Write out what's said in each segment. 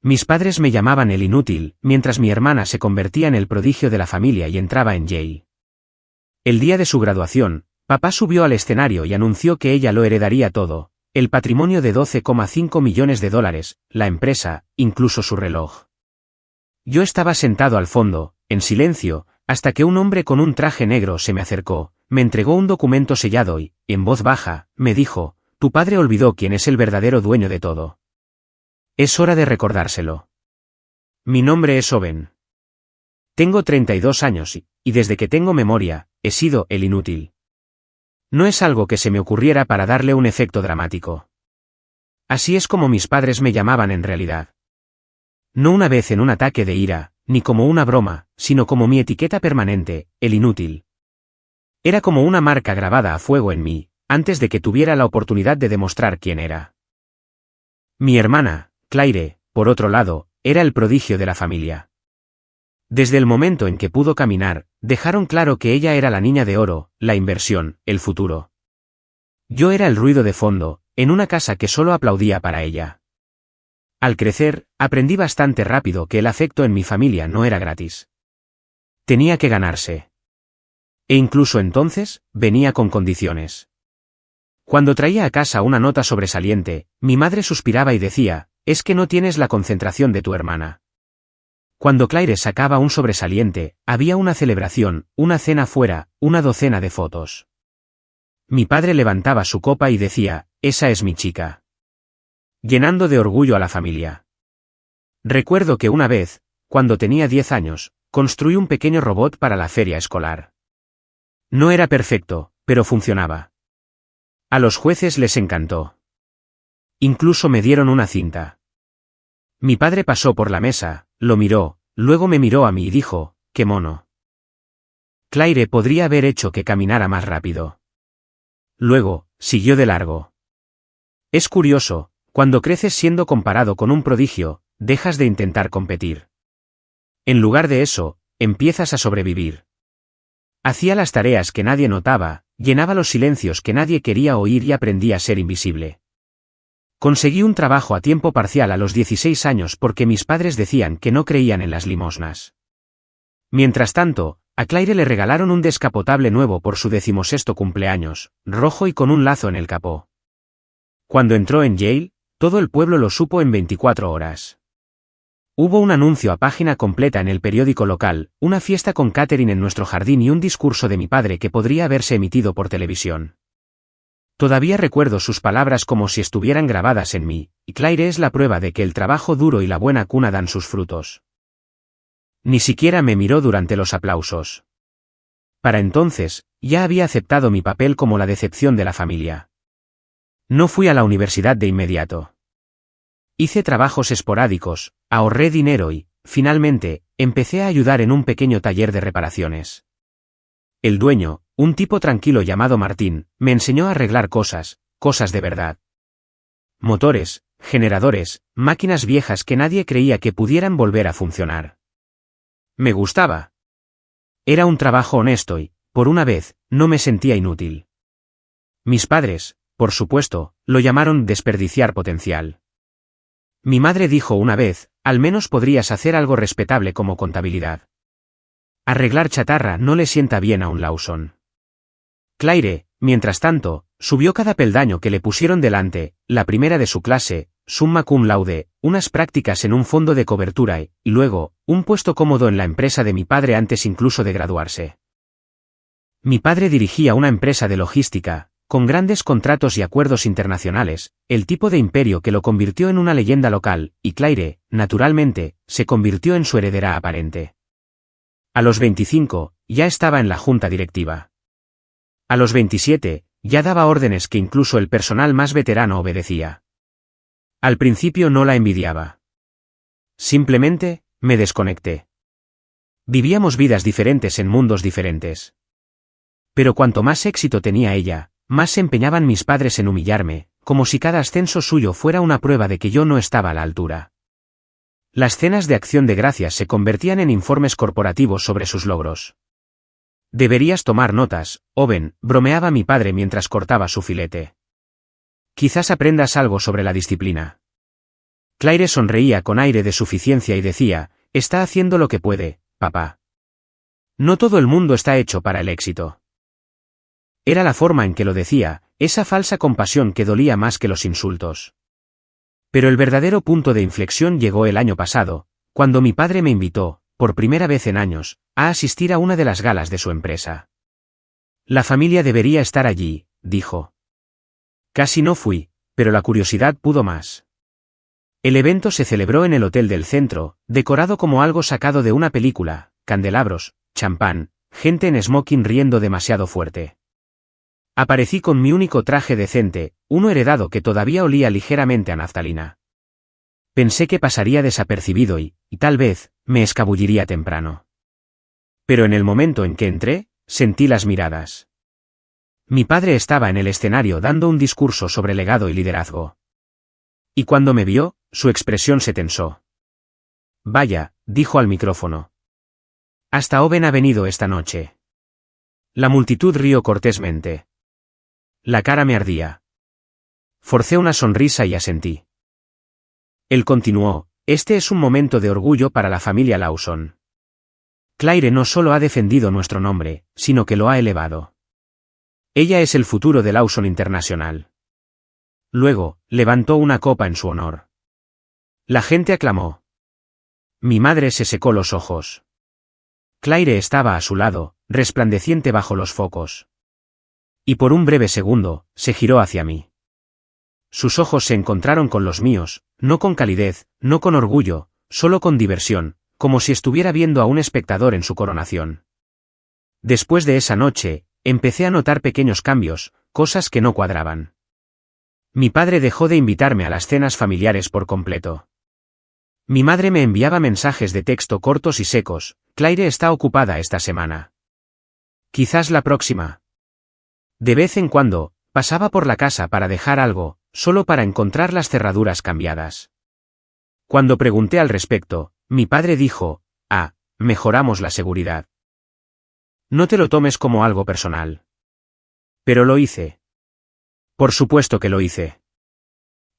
Mis padres me llamaban el inútil, mientras mi hermana se convertía en el prodigio de la familia y entraba en Yale. El día de su graduación, papá subió al escenario y anunció que ella lo heredaría todo, el patrimonio de $12,5 millones, la empresa, incluso su reloj. Yo estaba sentado al fondo, en silencio, hasta que un hombre con un traje negro se me acercó, me entregó un documento sellado y, en voz baja, me dijo: tu padre olvidó quién es el verdadero dueño de todo. Es hora de recordárselo. Mi nombre es Owen. Tengo 32 años y desde que tengo memoria, he sido el inútil. No es algo que se me ocurriera para darle un efecto dramático. Así es como mis padres me llamaban en realidad. No una vez en un ataque de ira, ni como una broma, sino como mi etiqueta permanente, el inútil. Era como una marca grabada a fuego en mí, antes de que tuviera la oportunidad de demostrar quién era. Mi hermana, Claire, por otro lado, era el prodigio de la familia. Desde el momento en que pudo caminar, dejaron claro que ella era la niña de oro, la inversión, el futuro. Yo era el ruido de fondo, en una casa que solo aplaudía para ella. Al crecer, aprendí bastante rápido que el afecto en mi familia no era gratis. Tenía que ganarse. E incluso entonces, venía con condiciones. Cuando traía a casa una nota sobresaliente, mi madre suspiraba y decía: es que no tienes la concentración de tu hermana. Cuando Claire sacaba un sobresaliente, había una celebración, una cena fuera, una docena de fotos. Mi padre levantaba su copa y decía: esa es mi chica. Llenando de orgullo a la familia. Recuerdo que una vez, cuando tenía 10 años, construí un pequeño robot para la feria escolar. No era perfecto, pero funcionaba. A los jueces les encantó. Incluso me dieron una cinta. Mi padre pasó por la mesa, lo miró, luego me miró a mí y dijo: ¡qué mono! Claire podría haber hecho que caminara más rápido. Luego, siguió de largo. Es curioso, cuando creces siendo comparado con un prodigio, dejas de intentar competir. En lugar de eso, empiezas a sobrevivir. Hacía las tareas que nadie notaba, llenaba los silencios que nadie quería oír y aprendí a ser invisible. Conseguí un trabajo a tiempo parcial a los 16 años porque mis padres decían que no creían en las limosnas. Mientras tanto, a Claire le regalaron un descapotable nuevo por su 16º cumpleaños, rojo y con un lazo en el capó. Cuando entró en Yale, todo el pueblo lo supo en 24 horas. Hubo un anuncio a página completa en el periódico local, una fiesta con catering en nuestro jardín y un discurso de mi padre que podría haberse emitido por televisión. Todavía recuerdo sus palabras como si estuvieran grabadas en mí, y Claire es la prueba de que el trabajo duro y la buena cuna dan sus frutos. Ni siquiera me miró durante los aplausos. Para entonces, ya había aceptado mi papel como la decepción de la familia. No fui a la universidad de inmediato. Hice trabajos esporádicos, ahorré dinero y, finalmente, empecé a ayudar en un pequeño taller de reparaciones. El dueño, un tipo tranquilo llamado Martín, me enseñó a arreglar cosas de verdad. Motores, generadores, máquinas viejas que nadie creía que pudieran volver a funcionar. Me gustaba. Era un trabajo honesto y, por una vez, no me sentía inútil. Mis padres, por supuesto, lo llamaron desperdiciar potencial. Mi madre dijo una vez: al menos podrías hacer algo respetable como contabilidad. Arreglar chatarra no le sienta bien a un Lawson. Claire, mientras tanto, subió cada peldaño que le pusieron delante, la primera de su clase, summa cum laude, unas prácticas en un fondo de cobertura y, luego, un puesto cómodo en la empresa de mi padre antes incluso de graduarse. Mi padre dirigía una empresa de logística, con grandes contratos y acuerdos internacionales, el tipo de imperio que lo convirtió en una leyenda local, y Claire, naturalmente, se convirtió en su heredera aparente. A los 25, ya estaba en la junta directiva. A los 27, ya daba órdenes que incluso el personal más veterano obedecía. Al principio no la envidiaba. Simplemente, me desconecté. Vivíamos vidas diferentes en mundos diferentes. Pero cuanto más éxito tenía ella, más se empeñaban mis padres en humillarme, como si cada ascenso suyo fuera una prueba de que yo no estaba a la altura. Las cenas de acción de gracias se convertían en informes corporativos sobre sus logros. Deberías tomar notas, Owen, bromeaba mi padre mientras cortaba su filete. Quizás aprendas algo sobre la disciplina. Claire sonreía con aire de suficiencia y decía, está haciendo lo que puede, papá. No todo el mundo está hecho para el éxito. Era la forma en que lo decía, esa falsa compasión que dolía más que los insultos. Pero el verdadero punto de inflexión llegó el año pasado, cuando mi padre me invitó, por primera vez en años, a asistir a una de las galas de su empresa. La familia debería estar allí, dijo. Casi no fui, pero la curiosidad pudo más. El evento se celebró en el hotel del centro, decorado como algo sacado de una película, candelabros, champán, gente en smoking riendo demasiado fuerte. Aparecí con mi único traje decente, uno heredado que todavía olía ligeramente a naftalina. Pensé que pasaría desapercibido y tal vez, me escabulliría temprano. Pero en el momento en que entré, sentí las miradas. Mi padre estaba en el escenario dando un discurso sobre legado y liderazgo. Y cuando me vio, su expresión se tensó. Vaya, dijo al micrófono. Hasta Owen ha venido esta noche. La multitud rió cortésmente. La cara me ardía. Forcé una sonrisa y asentí. Él continuó, este es un momento de orgullo para la familia Lawson. Claire no solo ha defendido nuestro nombre, sino que lo ha elevado. Ella es el futuro de Lawson International. Luego, levantó una copa en su honor. La gente aclamó. Mi madre se secó los ojos. Claire estaba a su lado, resplandeciente bajo los focos. Y por un breve segundo, se giró hacia mí. Sus ojos se encontraron con los míos, no con calidez, no con orgullo, solo con diversión, como si estuviera viendo a un espectador en su coronación. Después de esa noche, empecé a notar pequeños cambios, cosas que no cuadraban. Mi padre dejó de invitarme a las cenas familiares por completo. Mi madre me enviaba mensajes de texto cortos y secos, Claire está ocupada esta semana. Quizás la próxima. De vez en cuando, pasaba por la casa para dejar algo, solo para encontrar las cerraduras cambiadas. Cuando pregunté al respecto, mi padre dijo, mejoramos la seguridad. No te lo tomes como algo personal. Pero lo hice. Por supuesto que lo hice.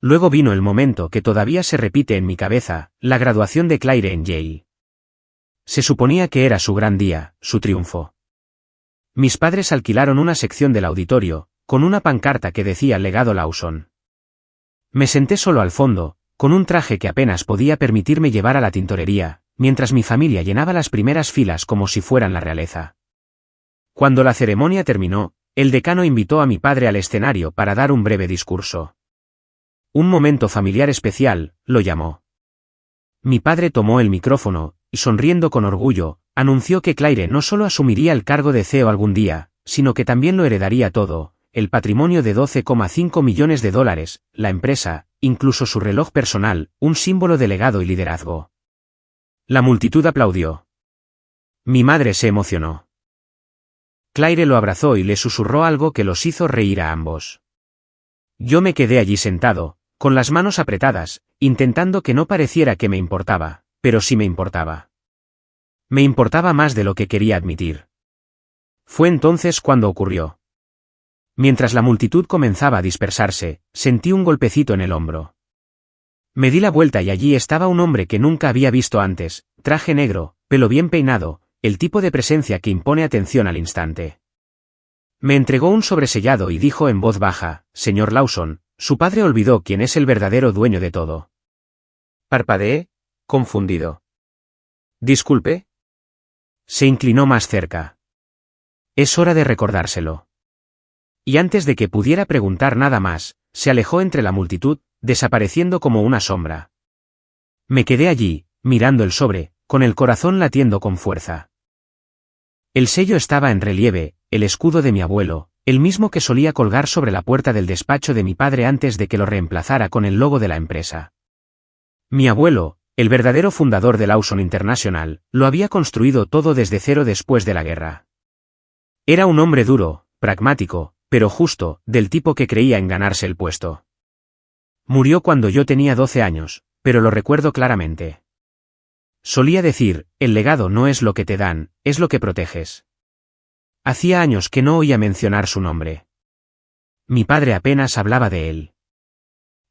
Luego vino el momento que todavía se repite en mi cabeza, la graduación de Claire en Yale. Se suponía que era su gran día, su triunfo. Mis padres alquilaron una sección del auditorio, con una pancarta que decía Legado Lawson. Me senté solo al fondo, con un traje que apenas podía permitirme llevar a la tintorería, mientras mi familia llenaba las primeras filas como si fueran la realeza. Cuando la ceremonia terminó, el decano invitó a mi padre al escenario para dar un breve discurso. Un momento familiar especial, lo llamó. Mi padre tomó el micrófono, y sonriendo con orgullo, anunció que Claire no solo asumiría el cargo de CEO algún día, sino que también lo heredaría todo, el patrimonio de $12,5 millones, la empresa, incluso su reloj personal, un símbolo de legado y liderazgo. La multitud aplaudió. Mi madre se emocionó. Claire lo abrazó y le susurró algo que los hizo reír a ambos. Yo me quedé allí sentado, con las manos apretadas, intentando que no pareciera que me importaba, pero sí me importaba. Me importaba más de lo que quería admitir. Fue entonces cuando ocurrió. Mientras la multitud comenzaba a dispersarse, sentí un golpecito en el hombro. Me di la vuelta y allí estaba un hombre que nunca había visto antes, traje negro, pelo bien peinado, el tipo de presencia que impone atención al instante. Me entregó un sobresellado y dijo en voz baja, señor Lawson, su padre olvidó quién es el verdadero dueño de todo. Parpadeé, confundido. Disculpe. Se inclinó más cerca. Es hora de recordárselo. Y antes de que pudiera preguntar nada más, se alejó entre la multitud, desapareciendo como una sombra. Me quedé allí, mirando el sobre, con el corazón latiendo con fuerza. El sello estaba en relieve, el escudo de mi abuelo, el mismo que solía colgar sobre la puerta del despacho de mi padre antes de que lo reemplazara con el logo de la empresa. Mi abuelo, el verdadero fundador de Lawson International, lo había construido todo desde cero después de la guerra. Era un hombre duro, pragmático, pero justo, del tipo que creía en ganarse el puesto. Murió cuando yo tenía 12 años, pero lo recuerdo claramente. Solía decir, el legado no es lo que te dan, es lo que proteges. Hacía años que no oía mencionar su nombre. Mi padre apenas hablaba de él.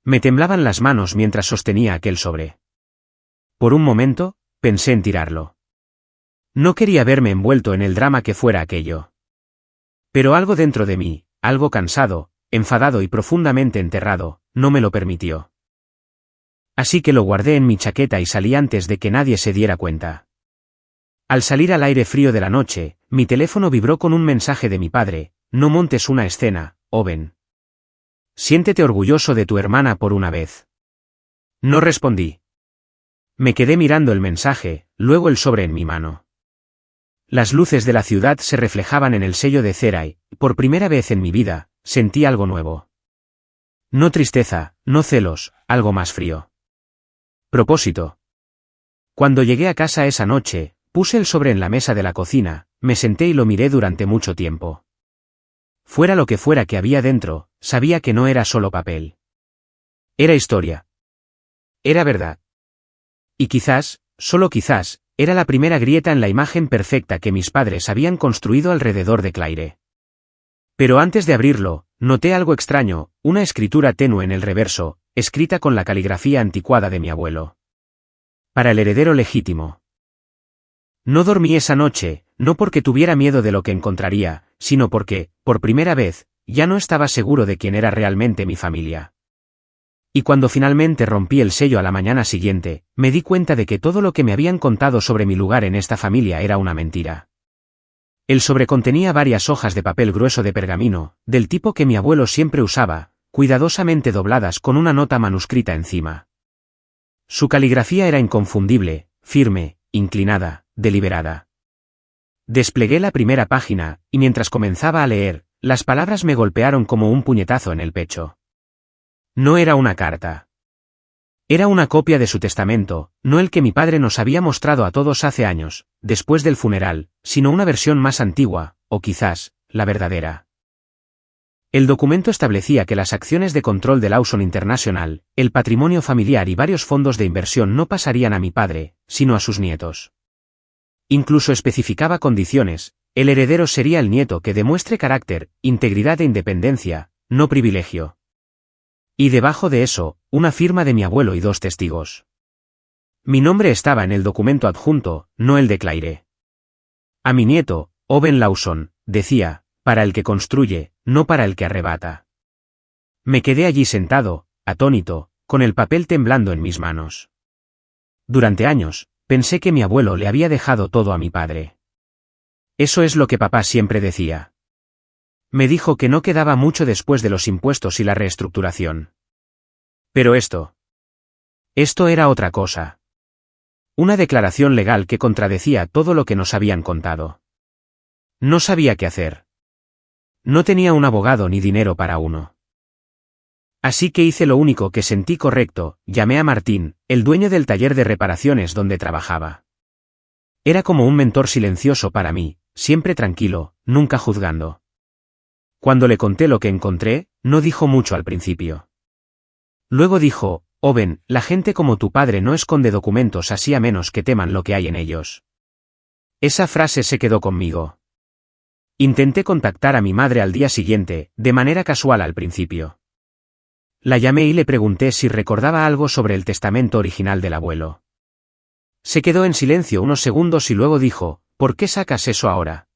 Me temblaban las manos mientras sostenía aquel sobre. Por un momento, pensé en tirarlo. No quería verme envuelto en el drama que fuera aquello. Pero algo dentro de mí, algo cansado, enfadado y profundamente enterrado, no me lo permitió. Así que lo guardé en mi chaqueta y salí antes de que nadie se diera cuenta. Al salir al aire frío de la noche, mi teléfono vibró con un mensaje de mi padre: no montes una escena, Owen. Siéntete orgulloso de tu hermana por una vez. No respondí. Me quedé mirando el mensaje, luego el sobre en mi mano. Las luces de la ciudad se reflejaban en el sello de cera y, por primera vez en mi vida, sentí algo nuevo. No tristeza, no celos, algo más frío. Propósito. Cuando llegué a casa esa noche, puse el sobre en la mesa de la cocina, me senté y lo miré durante mucho tiempo. Fuera lo que fuera que había dentro, sabía que no era solo papel. Era historia. Era verdad. Y quizás, solo quizás, era la primera grieta en la imagen perfecta que mis padres habían construido alrededor de Claire. Pero antes de abrirlo, noté algo extraño, una escritura tenue en el reverso, escrita con la caligrafía anticuada de mi abuelo. Para el heredero legítimo. No dormí esa noche, no porque tuviera miedo de lo que encontraría, sino porque, por primera vez, ya no estaba seguro de quién era realmente mi familia. Y cuando finalmente rompí el sello a la mañana siguiente, me di cuenta de que todo lo que me habían contado sobre mi lugar en esta familia era una mentira. El sobre contenía varias hojas de papel grueso de pergamino, del tipo que mi abuelo siempre usaba, cuidadosamente dobladas con una nota manuscrita encima. Su caligrafía era inconfundible, firme, inclinada, deliberada. Desplegué la primera página, y mientras comenzaba a leer, las palabras me golpearon como un puñetazo en el pecho. No era una carta. Era una copia de su testamento, no el que mi padre nos había mostrado a todos hace años, después del funeral, sino una versión más antigua, o quizás, la verdadera. El documento establecía que las acciones de control de Lawson International, el patrimonio familiar y varios fondos de inversión no pasarían a mi padre, sino a sus nietos. Incluso especificaba condiciones: el heredero sería el nieto que demuestre carácter, integridad e independencia, no privilegio. Y debajo de eso, una firma de mi abuelo y 2 testigos. Mi nombre estaba en el documento adjunto, no el de Claire. A mi nieto, Owen Lawson, decía: para el que construye, no para el que arrebata. Me quedé allí sentado, atónito, con el papel temblando en mis manos. Durante años, pensé que mi abuelo le había dejado todo a mi padre. Eso es lo que papá siempre decía. Me dijo que no quedaba mucho después de los impuestos y la reestructuración. Pero esto era otra cosa. Una declaración legal que contradecía todo lo que nos habían contado. No sabía qué hacer. No tenía un abogado ni dinero para uno. Así que hice lo único que sentí correcto: llamé a Martín, el dueño del taller de reparaciones donde trabajaba. Era como un mentor silencioso para mí, siempre tranquilo, nunca juzgando. Cuando le conté lo que encontré, no dijo mucho al principio. Luego dijo: Owen, la gente como tu padre no esconde documentos así a menos que teman lo que hay en ellos. Esa frase se quedó conmigo. Intenté contactar a mi madre al día siguiente, de manera casual al principio. La llamé y le pregunté si recordaba algo sobre el testamento original del abuelo. Se quedó en silencio unos segundos y luego dijo: ¿por qué sacas eso ahora?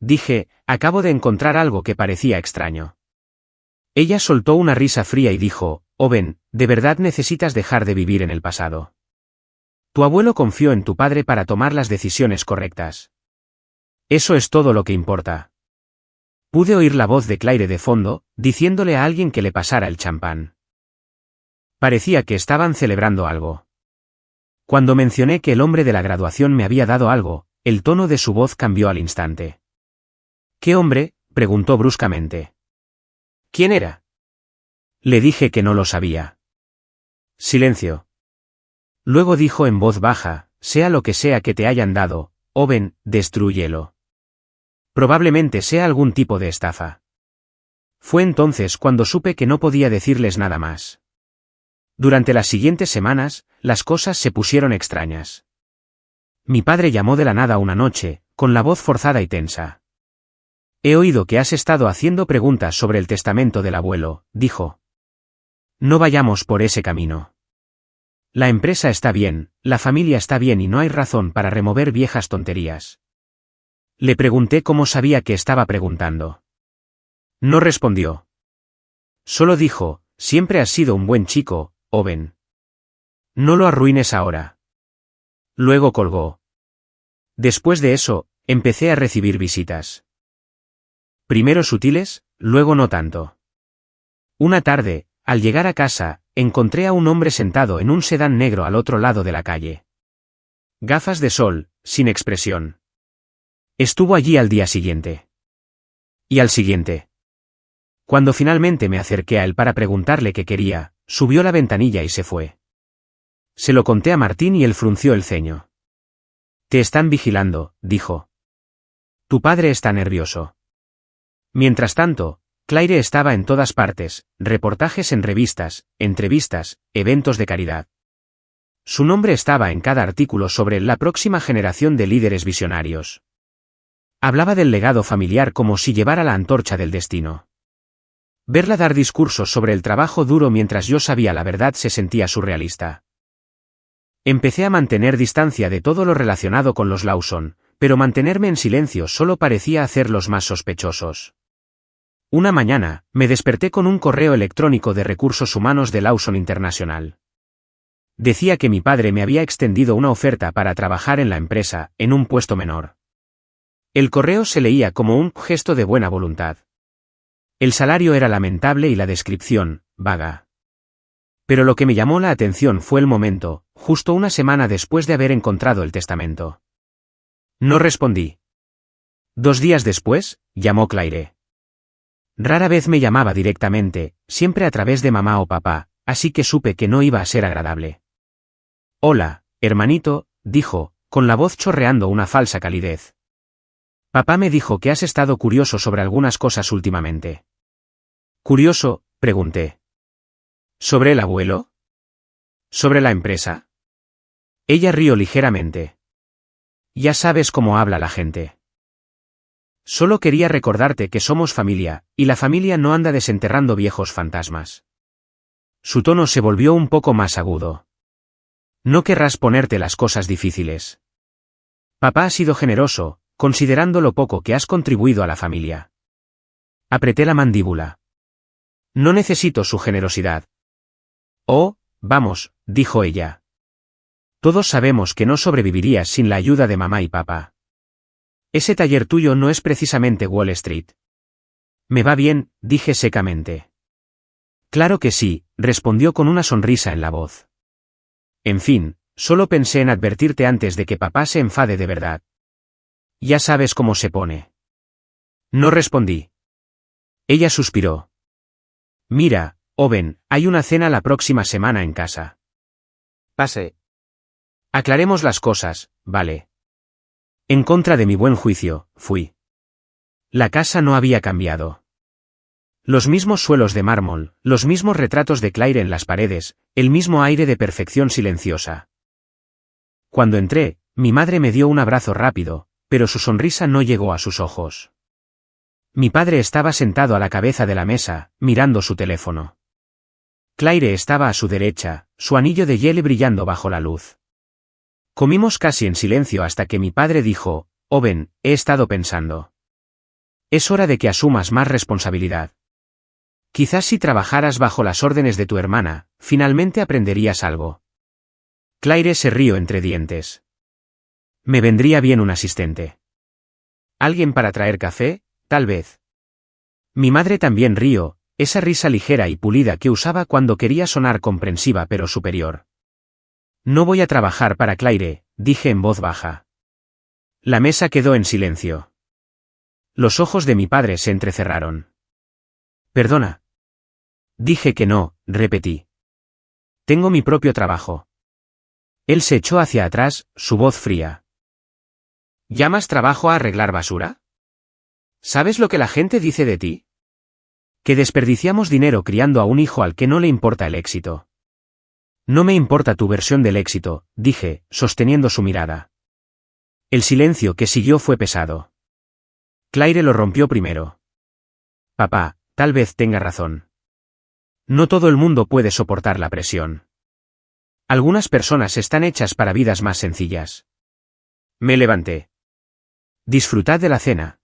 Dije: acabo de encontrar algo que parecía extraño. Ella soltó una risa fría y dijo: Owen, ¿de verdad necesitas dejar de vivir en el pasado? Tu abuelo confió en tu padre para tomar las decisiones correctas. Eso es todo lo que importa. Pude oír la voz de Claire de fondo, diciéndole a alguien que le pasara el champán. Parecía que estaban celebrando algo. Cuando mencioné que el hombre de la graduación me había dado algo, el tono de su voz cambió al instante. ¿Qué hombre?, preguntó bruscamente. ¿Quién era? Le dije que no lo sabía. Silencio. Luego dijo en voz baja: sea lo que sea que te hayan dado, Owen, destrúyelo. Probablemente sea algún tipo de estafa. Fue entonces cuando supe que no podía decirles nada más. Durante las siguientes semanas, las cosas se pusieron extrañas. Mi padre llamó de la nada una noche, con la voz forzada y tensa. He oído que has estado haciendo preguntas sobre el testamento del abuelo, dijo. No vayamos por ese camino. La empresa está bien, la familia está bien y no hay razón para remover viejas tonterías. Le pregunté cómo sabía que estaba preguntando. No respondió. Solo dijo, siempre has sido un buen chico, Owen. No lo arruines ahora. Luego colgó. Después de eso, empecé a recibir visitas. Primero sutiles, luego no tanto. Una tarde, al llegar a casa, encontré a un hombre sentado en un sedán negro al otro lado de la calle. Gafas de sol, sin expresión. Estuvo allí al día siguiente. Y al siguiente. Cuando finalmente me acerqué a él para preguntarle qué quería, subió la ventanilla y se fue. Se lo conté a Martín y él frunció el ceño. Te están vigilando, dijo. Tu padre está nervioso. Mientras tanto, Claire estaba en todas partes, reportajes en revistas, entrevistas, eventos de caridad. Su nombre estaba en cada artículo sobre la próxima generación de líderes visionarios. Hablaba del legado familiar como si llevara la antorcha del destino. Verla dar discursos sobre el trabajo duro mientras yo sabía la verdad se sentía surrealista. Empecé a mantener distancia de todo lo relacionado con los Lawson, pero mantenerme en silencio solo parecía hacerlos más sospechosos. Una mañana, me desperté con un correo electrónico de Recursos Humanos de Lawson International. Decía que mi padre me había extendido una oferta para trabajar en la empresa, en un puesto menor. El correo se leía como un gesto de buena voluntad. El salario era lamentable y la descripción, vaga. Pero lo que me llamó la atención fue el momento, justo una semana después de haber encontrado el testamento. No respondí. 2 días después, llamó Claire. Rara vez me llamaba directamente, siempre a través de mamá o papá, así que supe que no iba a ser agradable. Hola, hermanito, dijo, con la voz chorreando una falsa calidez. Papá me dijo que has estado curioso sobre algunas cosas últimamente. ¿Curioso?, pregunté. ¿Sobre el abuelo? ¿Sobre la empresa? Ella rió ligeramente. Ya sabes cómo habla la gente. Solo quería recordarte que somos familia, y la familia no anda desenterrando viejos fantasmas. Su tono se volvió un poco más agudo. No querrás ponerte las cosas difíciles. Papá ha sido generoso, considerando lo poco que has contribuido a la familia. Apreté la mandíbula. No necesito su generosidad. Oh, vamos, dijo ella. Todos sabemos que no sobrevivirías sin la ayuda de mamá y papá. Ese taller tuyo no es precisamente Wall Street. Me va bien, dije secamente. Claro que sí, respondió con una sonrisa en la voz. En fin, solo pensé en advertirte antes de que papá se enfade de verdad. Ya sabes cómo se pone. No respondí. Ella suspiró. Mira, Owen, hay una cena la próxima semana en casa. Pase. Aclaremos las cosas, ¿vale? En contra de mi buen juicio, fui. La casa no había cambiado. Los mismos suelos de mármol, los mismos retratos de Claire en las paredes, el mismo aire de perfección silenciosa. Cuando entré, mi madre me dio un abrazo rápido, pero su sonrisa no llegó a sus ojos. Mi padre estaba sentado a la cabeza de la mesa, mirando su teléfono. Claire estaba a su derecha, su anillo de hielo brillando bajo la luz. Comimos casi en silencio hasta que mi padre dijo, Owen, he estado pensando. Es hora de que asumas más responsabilidad. Quizás si trabajaras bajo las órdenes de tu hermana, finalmente aprenderías algo. Claire se rió entre dientes. Me vendría bien un asistente. ¿Alguien para traer café? Tal vez. Mi madre también rió, esa risa ligera y pulida que usaba cuando quería sonar comprensiva pero superior. No voy a trabajar para Claire, dije en voz baja. La mesa quedó en silencio. Los ojos de mi padre se entrecerraron. Perdona. Dije que no, repetí. Tengo mi propio trabajo. Él se echó hacia atrás, su voz fría. ¿Llamas trabajo a arreglar basura? ¿Sabes lo que la gente dice de ti? Que desperdiciamos dinero criando a un hijo al que no le importa el éxito. No me importa tu versión del éxito, dije, sosteniendo su mirada. El silencio que siguió fue pesado. Claire lo rompió primero. Papá, tal vez tenga razón. No todo el mundo puede soportar la presión. Algunas personas están hechas para vidas más sencillas. Me levanté. Disfrutad de la cena.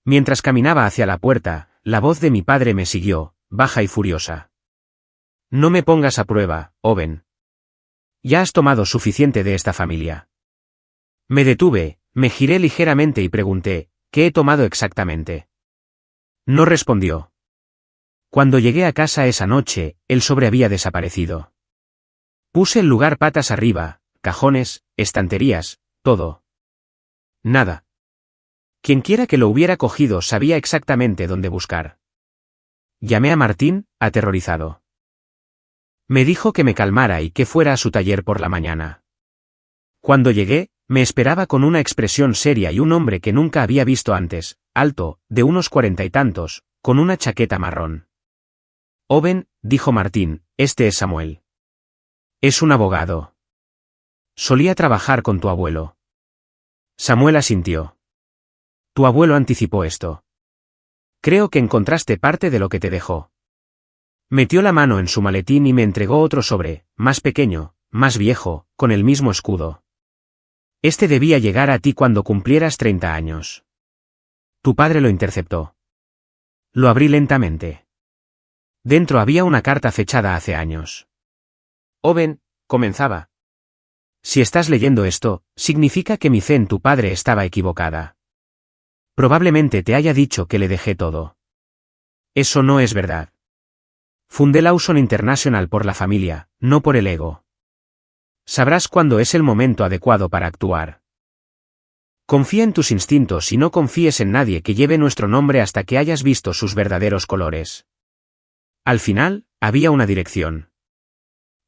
Mientras caminaba hacia la puerta, la voz de mi padre me siguió, baja y furiosa. No me pongas a prueba, Owen. Ya has tomado suficiente de esta familia. Me detuve, me giré ligeramente y pregunté, ¿qué he tomado exactamente? No respondió. Cuando llegué a casa esa noche, el sobre había desaparecido. Puse el lugar patas arriba, cajones, estanterías, todo. Nada. Quienquiera que lo hubiera cogido sabía exactamente dónde buscar. Llamé a Martín, aterrorizado. Me dijo que me calmara y que fuera a su taller por la mañana. Cuando llegué, me esperaba con una expresión seria y un hombre que nunca había visto antes, alto, de unos 40 y tantos, con una chaqueta marrón. Owen, dijo Martín, este es Samuel. Es un abogado. Solía trabajar con tu abuelo. Samuel asintió. Tu abuelo anticipó esto. Creo que encontraste parte de lo que te dejó. Metió la mano en su maletín y me entregó otro sobre, más pequeño, más viejo, con el mismo escudo. Este debía llegar a ti cuando cumplieras 30 años. Tu padre lo interceptó. Lo abrí lentamente. Dentro había una carta fechada hace años. Owen, comenzaba. Si estás leyendo esto, significa que mi fe en tu padre estaba equivocada. Probablemente te haya dicho que le dejé todo. Eso no es verdad. Fundé Lawson International por la familia, no por el ego. Sabrás cuándo es el momento adecuado para actuar. Confía en tus instintos y no confíes en nadie que lleve nuestro nombre hasta que hayas visto sus verdaderos colores. Al final, había una dirección.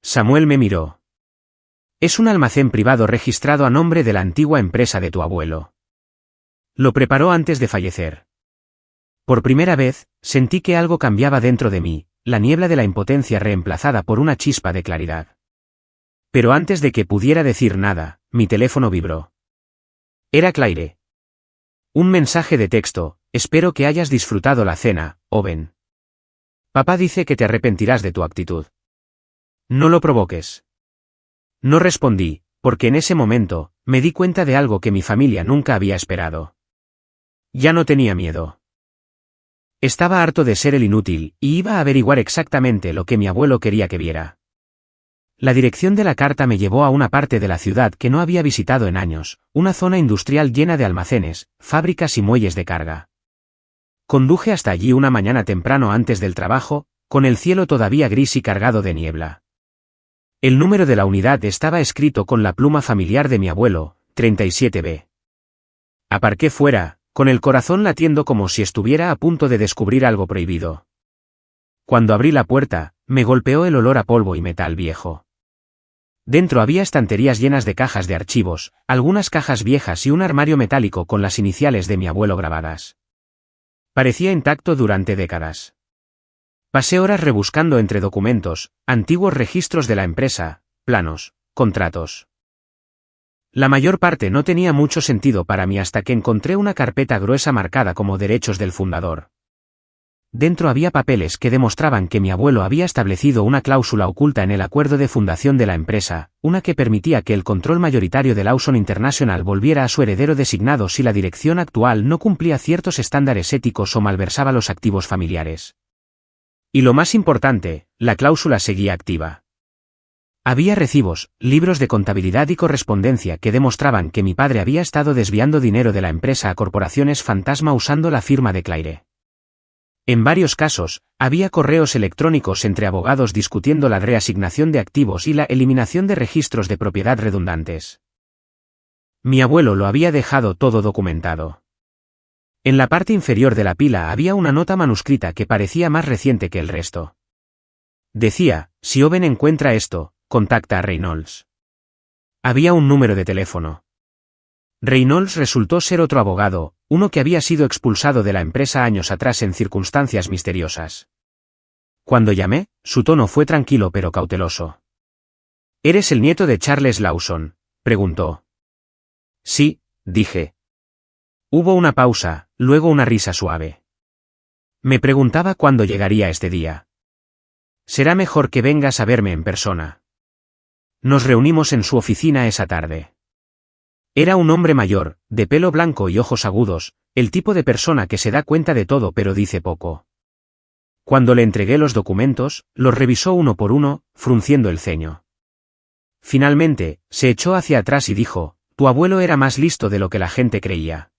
Samuel me miró. Es un almacén privado registrado a nombre de la antigua empresa de tu abuelo. Lo preparó antes de fallecer. Por primera vez, sentí que algo cambiaba dentro de mí, la niebla de la impotencia reemplazada por una chispa de claridad. Pero antes de que pudiera decir nada, mi teléfono vibró. Era Claire. Un mensaje de texto, espero que hayas disfrutado la cena, Owen. Papá dice que te arrepentirás de tu actitud. No lo provoques. No respondí, porque en ese momento, me di cuenta de algo que mi familia nunca había esperado. Ya no tenía miedo. Estaba harto de ser el inútil, y iba a averiguar exactamente lo que mi abuelo quería que viera. La dirección de la carta me llevó a una parte de la ciudad que no había visitado en años, una zona industrial llena de almacenes, fábricas y muelles de carga. Conduje hasta allí una mañana temprano antes del trabajo, con el cielo todavía gris y cargado de niebla. El número de la unidad estaba escrito con la pluma familiar de mi abuelo, 37B. Aparqué fuera, con el corazón latiendo como si estuviera a punto de descubrir algo prohibido. Cuando abrí la puerta, me golpeó el olor a polvo y metal viejo. Dentro había estanterías llenas de cajas de archivos, algunas cajas viejas y un armario metálico con las iniciales de mi abuelo grabadas. Parecía intacto durante décadas. Pasé horas rebuscando entre documentos, antiguos registros de la empresa, planos, contratos. La mayor parte no tenía mucho sentido para mí hasta que encontré una carpeta gruesa marcada como derechos del fundador. Dentro había papeles que demostraban que mi abuelo había establecido una cláusula oculta en el acuerdo de fundación de la empresa, una que permitía que el control mayoritario de Lawson International volviera a su heredero designado si la dirección actual no cumplía ciertos estándares éticos o malversaba los activos familiares. Y lo más importante, la cláusula seguía activa. Había recibos, libros de contabilidad y correspondencia que demostraban que mi padre había estado desviando dinero de la empresa a corporaciones fantasma usando la firma de Claire. En varios casos, había correos electrónicos entre abogados discutiendo la reasignación de activos y la eliminación de registros de propiedad redundantes. Mi abuelo lo había dejado todo documentado. En la parte inferior de la pila había una nota manuscrita que parecía más reciente que el resto. Decía, si Owen encuentra esto, contacta a Reynolds. Había un número de teléfono. Reynolds resultó ser otro abogado, uno que había sido expulsado de la empresa años atrás en circunstancias misteriosas. Cuando llamé, su tono fue tranquilo pero cauteloso. ¿Eres el nieto de Charles Lawson?, preguntó. Sí, dije. Hubo una pausa, luego una risa suave. Me preguntaba cuándo llegaría este día. Será mejor que vengas a verme en persona. Nos reunimos en su oficina esa tarde. Era un hombre mayor, de pelo blanco y ojos agudos, el tipo de persona que se da cuenta de todo pero dice poco. Cuando le entregué los documentos, los revisó uno por uno, frunciendo el ceño. Finalmente, se echó hacia atrás y dijo: «Tu abuelo era más listo de lo que la gente creía.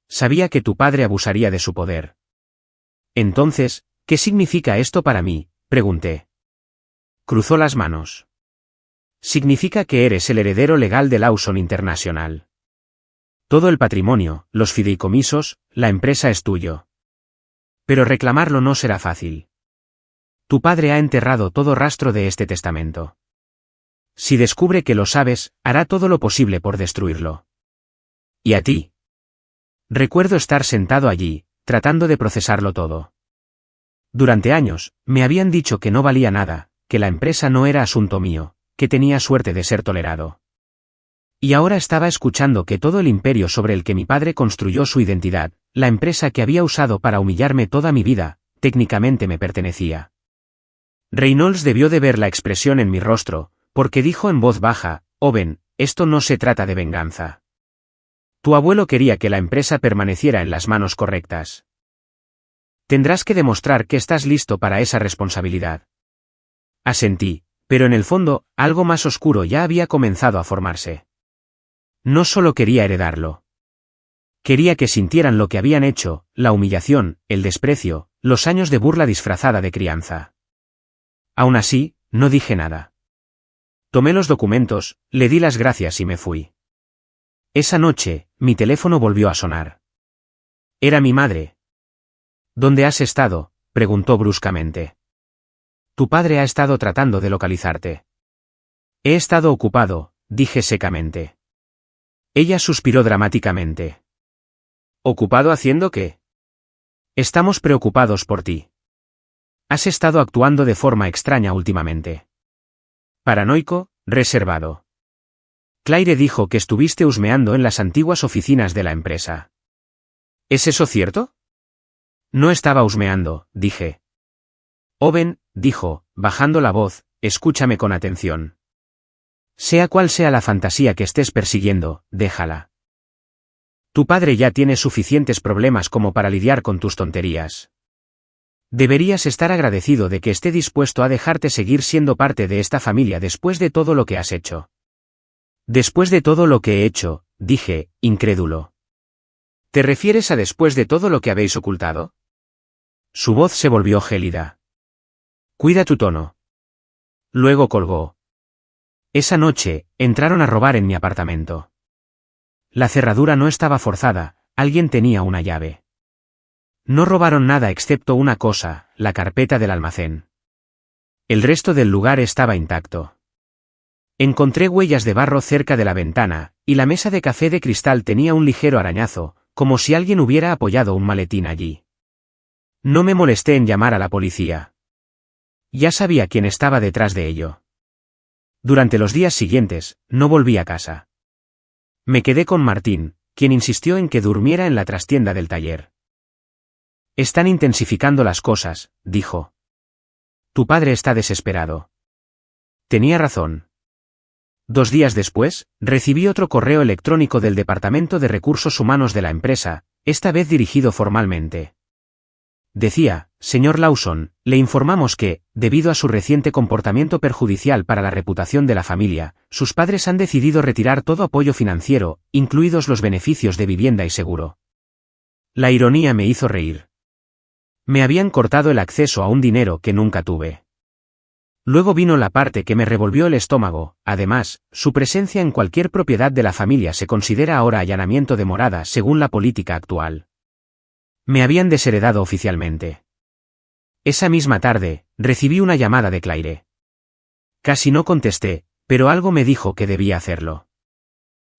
Sabía que tu padre abusaría de su poder». Entonces, ¿qué significa esto para mí?, pregunté. Cruzó las manos. Significa que eres el heredero legal de Lawson International. Todo el patrimonio, los fideicomisos, la empresa es tuyo. Pero reclamarlo no será fácil. Tu padre ha enterrado todo rastro de este testamento. Si descubre que lo sabes, hará todo lo posible por destruirlo. ¿Y a ti? Recuerdo estar sentado allí, tratando de procesarlo todo. Durante años, me habían dicho que no valía nada, que la empresa no era asunto mío, que tenía suerte de ser tolerado. Y ahora estaba escuchando que todo el imperio sobre el que mi padre construyó su identidad, la empresa que había usado para humillarme toda mi vida, técnicamente me pertenecía. Reynolds debió de ver la expresión en mi rostro, porque dijo en voz baja: «Owen, esto no se trata de venganza. Tu abuelo quería que la empresa permaneciera en las manos correctas. Tendrás que demostrar que estás listo para esa responsabilidad». Asentí, pero en el fondo, algo más oscuro ya había comenzado a formarse. No solo quería heredarlo. Quería que sintieran lo que habían hecho, la humillación, el desprecio, los años de burla disfrazada de crianza. Aún así, no dije nada. Tomé los documentos, le di las gracias y me fui. Esa noche, mi teléfono volvió a sonar. Era mi madre. «¿Dónde has estado?», preguntó bruscamente. «Tu padre ha estado tratando de localizarte». «He estado ocupado», dije secamente. Ella suspiró dramáticamente. «¿Ocupado haciendo qué?». «Estamos preocupados por ti. Has estado actuando de forma extraña últimamente. Paranoico, reservado. Claire dijo que estuviste husmeando en las antiguas oficinas de la empresa». «¿Es eso cierto?». «No estaba husmeando», dije. «Owen», dijo, bajando la voz, «escúchame con atención. Sea cual sea la fantasía que estés persiguiendo, déjala. Tu padre ya tiene suficientes problemas como para lidiar con tus tonterías. Deberías estar agradecido de que esté dispuesto a dejarte seguir siendo parte de esta familia después de todo lo que has hecho». «Después de todo lo que he hecho», dije, incrédulo. «¿Te refieres a después de todo lo que habéis ocultado?». Su voz se volvió gélida. «Cuida tu tono». Luego colgó. Esa noche, entraron a robar en mi apartamento. La cerradura no estaba forzada, alguien tenía una llave. No robaron nada excepto una cosa, la carpeta del almacén. El resto del lugar estaba intacto. Encontré huellas de barro cerca de la ventana, y la mesa de café de cristal tenía un ligero arañazo, como si alguien hubiera apoyado un maletín allí. No me molesté en llamar a la policía. Ya sabía quién estaba detrás de ello. Durante los días siguientes, no volví a casa. Me quedé con Martín, quien insistió en que durmiera en la trastienda del taller. «Están intensificando las cosas», dijo. «Tu padre está desesperado». Tenía razón. 2 días después, recibí otro correo electrónico del Departamento de Recursos Humanos de la empresa, esta vez dirigido formalmente. Decía: «Señor Lawson, le informamos que, debido a su reciente comportamiento perjudicial para la reputación de la familia, sus padres han decidido retirar todo apoyo financiero, incluidos los beneficios de vivienda y seguro». La ironía me hizo reír. Me habían cortado el acceso a un dinero que nunca tuve. Luego vino la parte que me revolvió el estómago. Además, su presencia en cualquier propiedad de la familia se considera ahora allanamiento de morada según la política actual. Me habían desheredado oficialmente. Esa misma tarde, recibí una llamada de Claire. Casi no contesté, pero algo me dijo que debía hacerlo.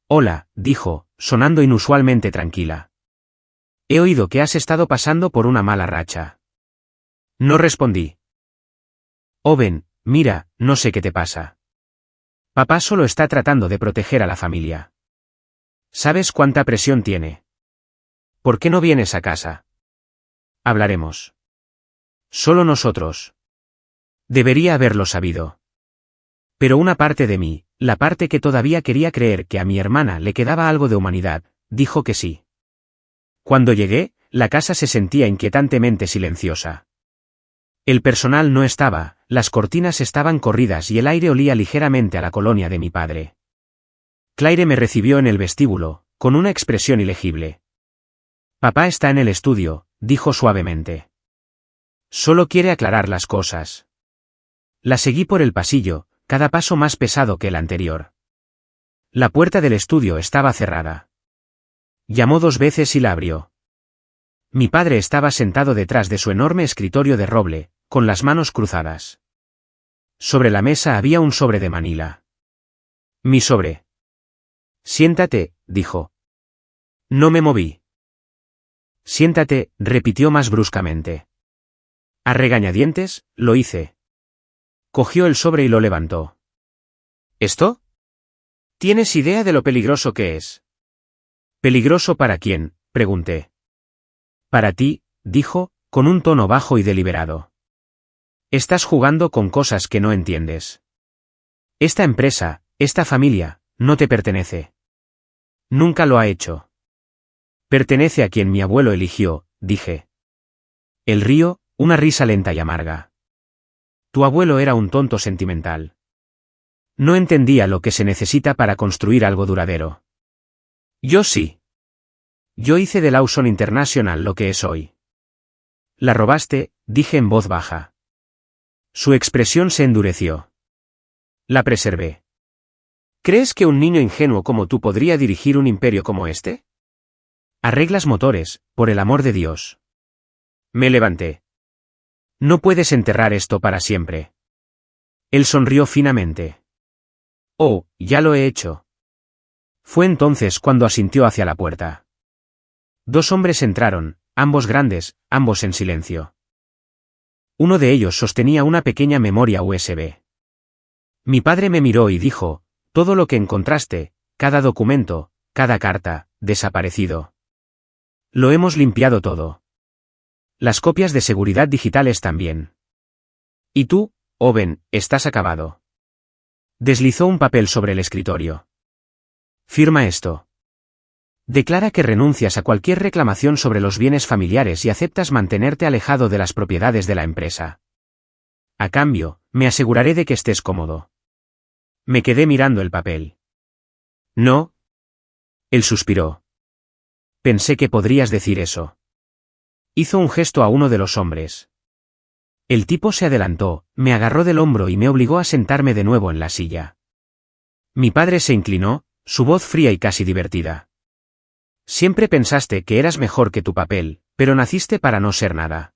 «Hola», dijo, sonando inusualmente tranquila. «He oído que has estado pasando por una mala racha». No respondí. «Owen, mira, no sé qué te pasa. Papá solo está tratando de proteger a la familia. ¿Sabes cuánta presión tiene? ¿Por qué no vienes a casa? Hablaremos. Solo nosotros». Debería haberlo sabido. Pero una parte de mí, la parte que todavía quería creer que a mi hermana le quedaba algo de humanidad, dijo que sí. Cuando llegué, la casa se sentía inquietantemente silenciosa. El personal no estaba, las cortinas estaban corridas y el aire olía ligeramente a la colonia de mi padre. Claire me recibió en el vestíbulo, con una expresión ilegible. Papá está en el estudio, dijo suavemente. Solo quiere aclarar las cosas. La seguí por el pasillo, cada paso más pesado que el anterior. La puerta del estudio estaba cerrada. Llamó 2 veces y la abrió. Mi padre estaba sentado detrás de su enorme escritorio de roble, con las manos cruzadas. Sobre la mesa había un sobre de Manila. Mi sobre. Siéntate, dijo. No me moví. Siéntate, repitió más bruscamente. A regañadientes, lo hice. Cogió el sobre y lo levantó. ¿Esto? ¿Tienes idea de lo peligroso que es? ¿Peligroso para quién?, pregunté. Para ti, dijo, con un tono bajo y deliberado. Estás jugando con cosas que no entiendes. Esta empresa, esta familia, no te pertenece. Nunca lo ha hecho. Pertenece a quien mi abuelo eligió, dije. El río, una risa lenta y amarga. Tu abuelo era un tonto sentimental. No entendía lo que se necesita para construir algo duradero. Yo sí. Yo hice de Lawson International lo que es hoy. La robaste, dije en voz baja. Su expresión se endureció. La preservé. ¿Crees que un niño ingenuo como tú podría dirigir un imperio como este? Arreglas motores, por el amor de Dios. Me levanté. No puedes enterrar esto para siempre. Él sonrió finamente. Oh, ya lo he hecho. Fue entonces cuando asintió hacia la puerta. 2 hombres entraron, ambos grandes, ambos en silencio. Uno de ellos sostenía una pequeña memoria USB. Mi padre me miró y dijo, todo lo que encontraste, cada documento, cada carta, desaparecido. Lo hemos limpiado todo. Las copias de seguridad digitales también. Y tú, Owen, estás acabado. Deslizó un papel sobre el escritorio. Firma esto. Declara que renuncias a cualquier reclamación sobre los bienes familiares y aceptas mantenerte alejado de las propiedades de la empresa. A cambio, me aseguraré de que estés cómodo. Me quedé mirando el papel. No. Él suspiró. Pensé que podrías decir eso. Hizo un gesto a uno de los hombres. El tipo se adelantó, me agarró del hombro y me obligó a sentarme de nuevo en la silla. Mi padre se inclinó, su voz fría y casi divertida. Siempre pensaste que eras mejor que tu papel, pero naciste para no ser nada.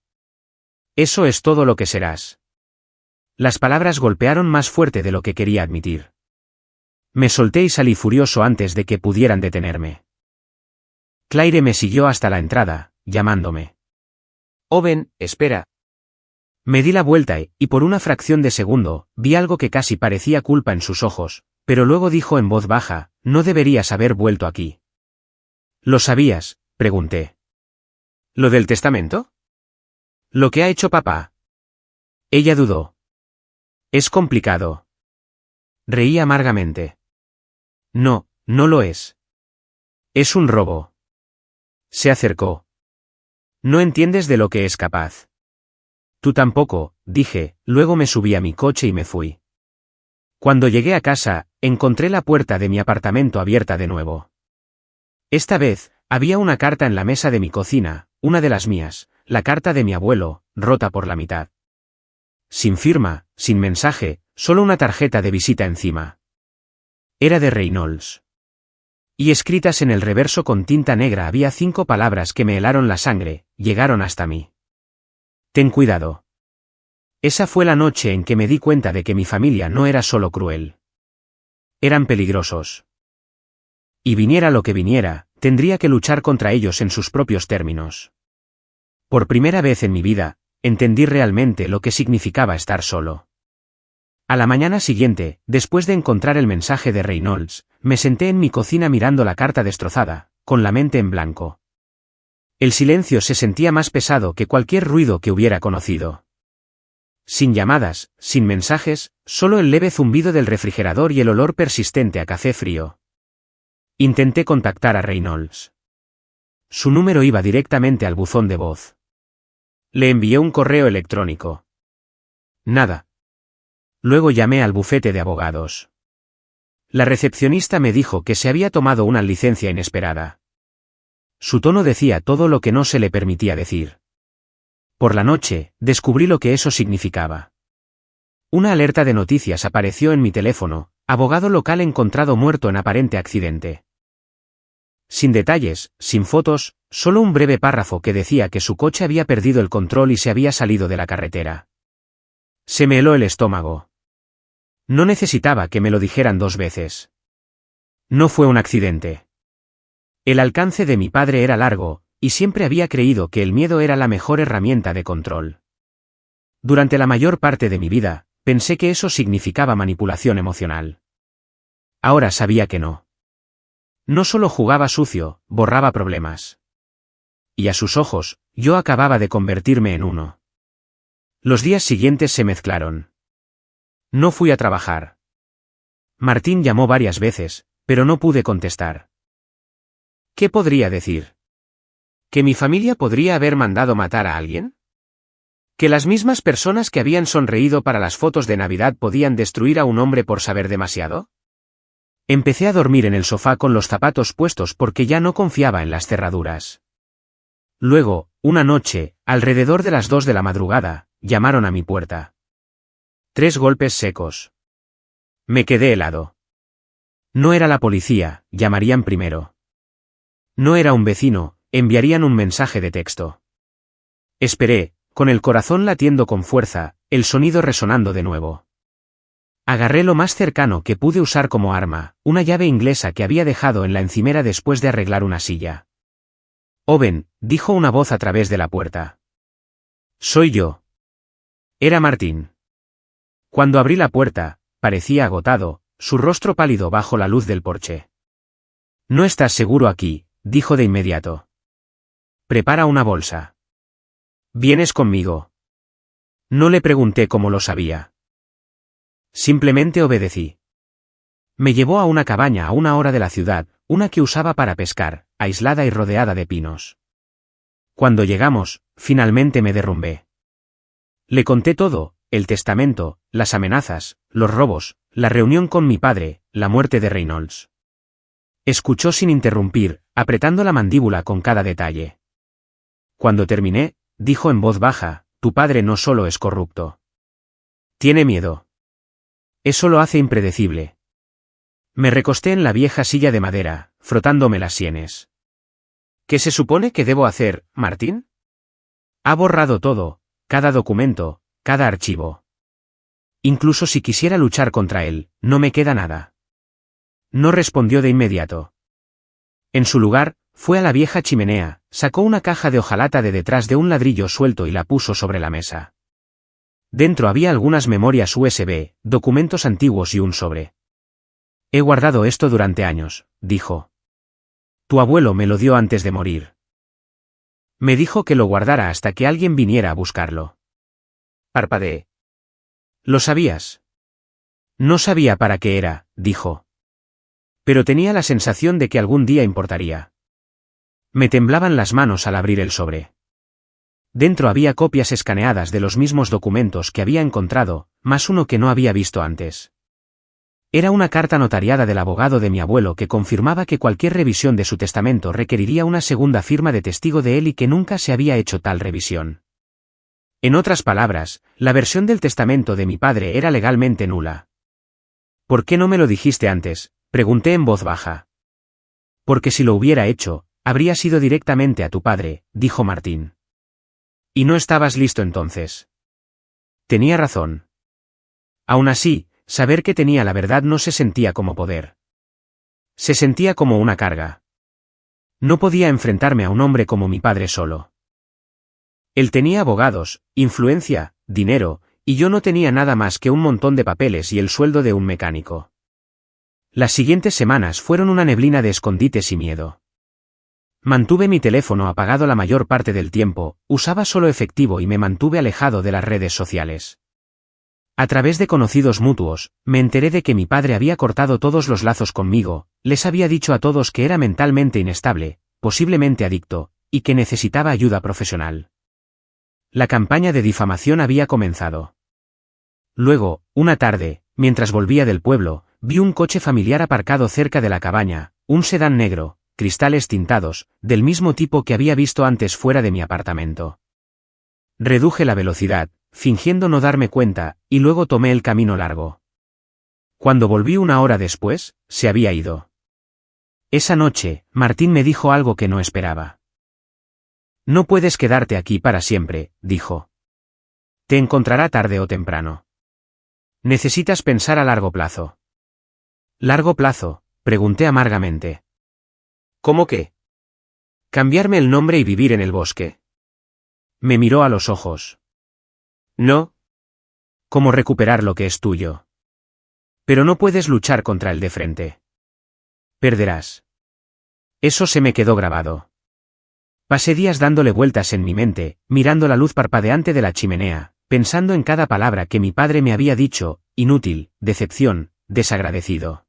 Eso es todo lo que serás. Las palabras golpearon más fuerte de lo que quería admitir. Me solté y salí furioso antes de que pudieran detenerme. Claire me siguió hasta la entrada, llamándome. Owen, espera. Me di la vuelta y por una fracción de segundo, vi algo que casi parecía culpa en sus ojos, pero luego dijo en voz baja, no deberías haber vuelto aquí. ¿Lo sabías?, pregunté. ¿Lo del testamento? ¿Lo que ha hecho papá? Ella dudó. Es complicado. Reí amargamente. No, no lo es. Es un robo. Se acercó. No entiendes de lo que es capaz. Tú tampoco, dije, luego me subí a mi coche y me fui. Cuando llegué a casa, encontré la puerta de mi apartamento abierta de nuevo. Esta vez, había una carta en la mesa de mi cocina, una de las mías, la carta de mi abuelo, rota por la mitad. Sin firma, sin mensaje, solo una tarjeta de visita encima. Era de Reynolds. Y escritas en el reverso con tinta negra había 5 palabras que me helaron la sangre, llegaron hasta mí. Ten cuidado. Esa fue la noche en que me di cuenta de que mi familia no era solo cruel. Eran peligrosos. Y viniera lo que viniera, tendría que luchar contra ellos en sus propios términos. Por primera vez en mi vida, entendí realmente lo que significaba estar solo. A la mañana siguiente, después de encontrar el mensaje de Reynolds, me senté en mi cocina mirando la carta destrozada, con la mente en blanco. El silencio se sentía más pesado que cualquier ruido que hubiera conocido. Sin llamadas, sin mensajes, solo el leve zumbido del refrigerador y el olor persistente a café frío. Intenté contactar a Reynolds. Su número iba directamente al buzón de voz. Le envié un correo electrónico. Nada. Luego llamé al bufete de abogados. La recepcionista me dijo que se había tomado una licencia inesperada. Su tono decía todo lo que no se le permitía decir. Por la noche, descubrí lo que eso significaba. Una alerta de noticias apareció en mi teléfono: abogado local encontrado muerto en aparente accidente. Sin detalles, sin fotos, solo un breve párrafo que decía que su coche había perdido el control y se había salido de la carretera. Se me heló el estómago. No necesitaba que me lo dijeran 2 veces. No fue un accidente. El alcance de mi padre era largo, y siempre había creído que el miedo era la mejor herramienta de control. Durante la mayor parte de mi vida, pensé que eso significaba manipulación emocional. Ahora sabía que no. No solo jugaba sucio, borraba problemas. Y a sus ojos, yo acababa de convertirme en uno. Los días siguientes se mezclaron. No fui a trabajar. Martín llamó varias veces, pero no pude contestar. ¿Qué podría decir? ¿Que mi familia podría haber mandado matar a alguien? ¿Que las mismas personas que habían sonreído para las fotos de Navidad podían destruir a un hombre por saber demasiado? Empecé a dormir en el sofá con los zapatos puestos porque ya no confiaba en las cerraduras. Luego, una noche, alrededor de las 2 de la madrugada, llamaron a mi puerta. 3 golpes secos. Me quedé helado. No era la policía, llamarían primero. No era un vecino, enviarían un mensaje de texto. Esperé, con el corazón latiendo con fuerza, el sonido resonando de nuevo. Agarré lo más cercano que pude usar como arma, una llave inglesa que había dejado en la encimera después de arreglar una silla. «Owen», dijo una voz a través de la puerta. «Soy yo». Era Martín. Cuando abrí la puerta, parecía agotado, su rostro pálido bajo la luz del porche. «No estás seguro aquí», dijo de inmediato. «Prepara una bolsa». «¿Vienes conmigo?» No le pregunté cómo lo sabía. Simplemente obedecí. Me llevó a una cabaña a 1 hora de la ciudad, una que usaba para pescar, aislada y rodeada de pinos. Cuando llegamos, finalmente me derrumbé. Le conté todo: el testamento, las amenazas, los robos, la reunión con mi padre, la muerte de Reynolds. Escuchó sin interrumpir, apretando la mandíbula con cada detalle. Cuando terminé, dijo en voz baja: «Tu padre no solo es corrupto. Tiene miedo. Eso lo hace impredecible». Me recosté en la vieja silla de madera, frotándome las sienes. «¿Qué se supone que debo hacer, Martín?» Ha borrado todo, cada documento, cada archivo. Incluso si quisiera luchar contra él, no me queda nada. No respondió de inmediato. En su lugar, fue a la vieja chimenea, sacó una caja de hojalata de detrás de un ladrillo suelto y la puso sobre la mesa. Dentro había algunas memorias USB, documentos antiguos y un sobre. «He guardado esto durante años», dijo. «Tu abuelo me lo dio antes de morir. Me dijo que lo guardara hasta que alguien viniera a buscarlo». Parpadeé. «¿Lo sabías?» «No sabía para qué era», dijo. «Pero tenía la sensación de que algún día importaría». Me temblaban las manos al abrir el sobre. Dentro había copias escaneadas de los mismos documentos que había encontrado, más uno que no había visto antes. Era una carta notariada del abogado de mi abuelo que confirmaba que cualquier revisión de su testamento requeriría una segunda firma de testigo de él y que nunca se había hecho tal revisión. En otras palabras, la versión del testamento de mi padre era legalmente nula. «¿Por qué no me lo dijiste antes?», pregunté en voz baja. «Porque si lo hubiera hecho, habría sido directamente a tu padre», dijo Martín. «Y no estabas listo entonces». Tenía razón. Aún así, saber que tenía la verdad no se sentía como poder. Se sentía como una carga. No podía enfrentarme a un hombre como mi padre solo. Él tenía abogados, influencia, dinero, y yo no tenía nada más que un montón de papeles y el sueldo de un mecánico. Las siguientes semanas fueron una neblina de escondites y miedo. Mantuve mi teléfono apagado la mayor parte del tiempo, usaba solo efectivo y me mantuve alejado de las redes sociales. A través de conocidos mutuos, me enteré de que mi padre había cortado todos los lazos conmigo, les había dicho a todos que era mentalmente inestable, posiblemente adicto, y que necesitaba ayuda profesional. La campaña de difamación había comenzado. Luego, una tarde, mientras volvía del pueblo, vi un coche familiar aparcado cerca de la cabaña, un sedán negro, cristales tintados, del mismo tipo que había visto antes fuera de mi apartamento. Reduje la velocidad, fingiendo no darme cuenta, y luego tomé el camino largo. Cuando volví una hora después, se había ido. Esa noche, Martín me dijo algo que no esperaba. No puedes quedarte aquí para siempre, dijo. Te encontrará tarde o temprano. Necesitas pensar a largo plazo. ¿Largo plazo?, pregunté amargamente. ¿Cómo qué? ¿Cambiarme el nombre y vivir en el bosque? Me miró a los ojos. No. ¿Cómo recuperar lo que es tuyo? Pero no puedes luchar contra el de frente. Perderás. Eso se me quedó grabado. Pasé días dándole vueltas en mi mente, mirando la luz parpadeante de la chimenea, pensando en cada palabra que mi padre me había dicho, inútil, decepción, desagradecido.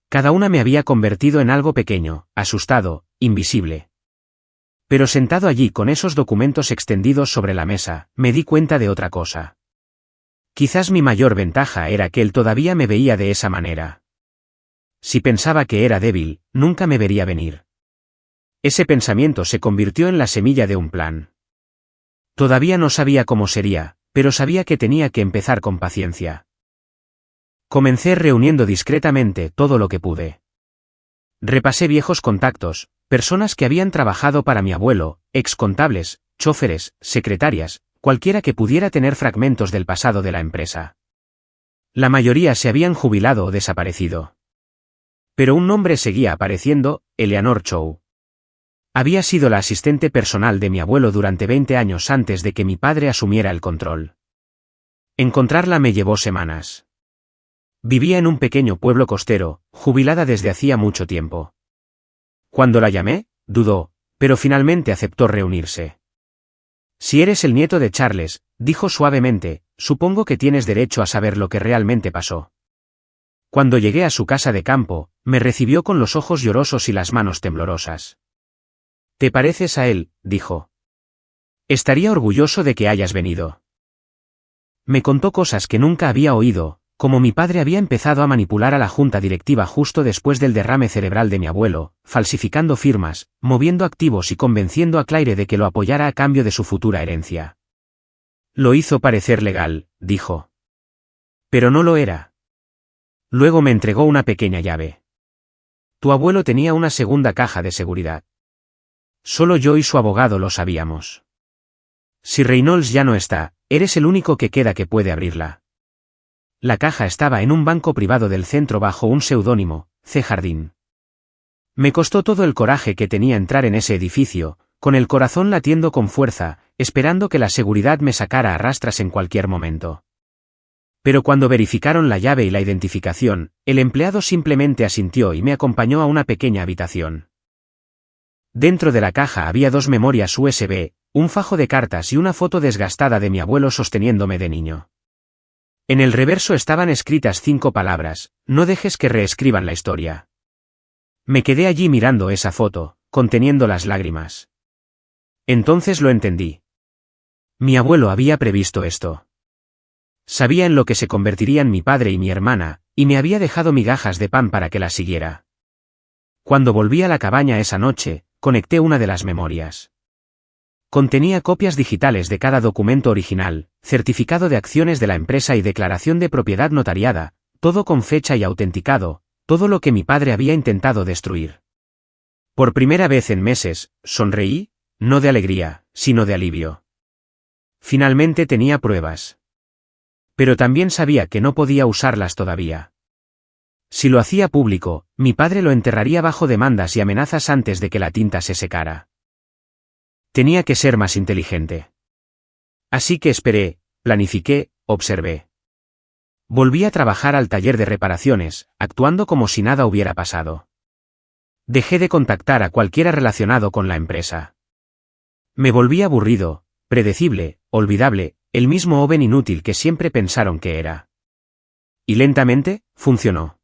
Cada una me había convertido en algo pequeño, asustado, invisible. Pero sentado allí con esos documentos extendidos sobre la mesa, me di cuenta de otra cosa. Quizás mi mayor ventaja era que él todavía me veía de esa manera. Si pensaba que era débil, nunca me vería venir. Ese pensamiento se convirtió en la semilla de un plan. Todavía no sabía cómo sería, pero sabía que tenía que empezar con paciencia. Comencé reuniendo discretamente todo lo que pude. Repasé viejos contactos, personas que habían trabajado para mi abuelo, excontables, choferes, secretarias, cualquiera que pudiera tener fragmentos del pasado de la empresa. La mayoría se habían jubilado o desaparecido. Pero un nombre seguía apareciendo, Eleanor Chow. Había sido la asistente personal de mi abuelo durante 20 años antes de que mi padre asumiera el control. Encontrarla me llevó semanas. Vivía en un pequeño pueblo costero, jubilada desde hacía mucho tiempo. Cuando la llamé, dudó, pero finalmente aceptó reunirse. Si eres el nieto de Charles, dijo suavemente, supongo que tienes derecho a saber lo que realmente pasó. Cuando llegué a su casa de campo, me recibió con los ojos llorosos y las manos temblorosas. «¿Te pareces a él?», dijo. «Estaría orgulloso de que hayas venido». Me contó cosas que nunca había oído, como mi padre había empezado a manipular a la junta directiva justo después del derrame cerebral de mi abuelo, falsificando firmas, moviendo activos y convenciendo a Claire de que lo apoyara a cambio de su futura herencia. «Lo hizo parecer legal», dijo. «Pero no lo era». Luego me entregó una pequeña llave. «Tu abuelo tenía una segunda caja de seguridad. Solo yo y su abogado lo sabíamos. Si Reynolds ya no está, eres el único que queda que puede abrirla». La caja estaba en un banco privado del centro bajo un seudónimo, C. Jardín. Me costó todo el coraje que tenía entrar en ese edificio, con el corazón latiendo con fuerza, esperando que la seguridad me sacara a rastras en cualquier momento. Pero cuando verificaron la llave y la identificación, el empleado simplemente asintió y me acompañó a una pequeña habitación. Dentro de la caja había 2 memorias USB, un fajo de cartas y una foto desgastada de mi abuelo sosteniéndome de niño. En el reverso estaban escritas 5 palabras: «No dejes que reescriban la historia». Me quedé allí mirando esa foto, conteniendo las lágrimas. Entonces lo entendí. Mi abuelo había previsto esto. Sabía en lo que se convertirían mi padre y mi hermana, y me había dejado migajas de pan para que las siguiera. Cuando volví a la cabaña esa noche, conecté una de las memorias. Contenía copias digitales de cada documento original, certificado de acciones de la empresa y declaración de propiedad notariada, todo con fecha y autenticado, todo lo que mi padre había intentado destruir. Por primera vez en meses, sonreí, no de alegría, sino de alivio. Finalmente tenía pruebas. Pero también sabía que no podía usarlas todavía. Si lo hacía público, mi padre lo enterraría bajo demandas y amenazas antes de que la tinta se secara. Tenía que ser más inteligente. Así que esperé, planifiqué, observé. Volví a trabajar al taller de reparaciones, actuando como si nada hubiera pasado. Dejé de contactar a cualquiera relacionado con la empresa. Me volví aburrido, predecible, olvidable, el mismo Owen inútil que siempre pensaron que era. Y lentamente, funcionó.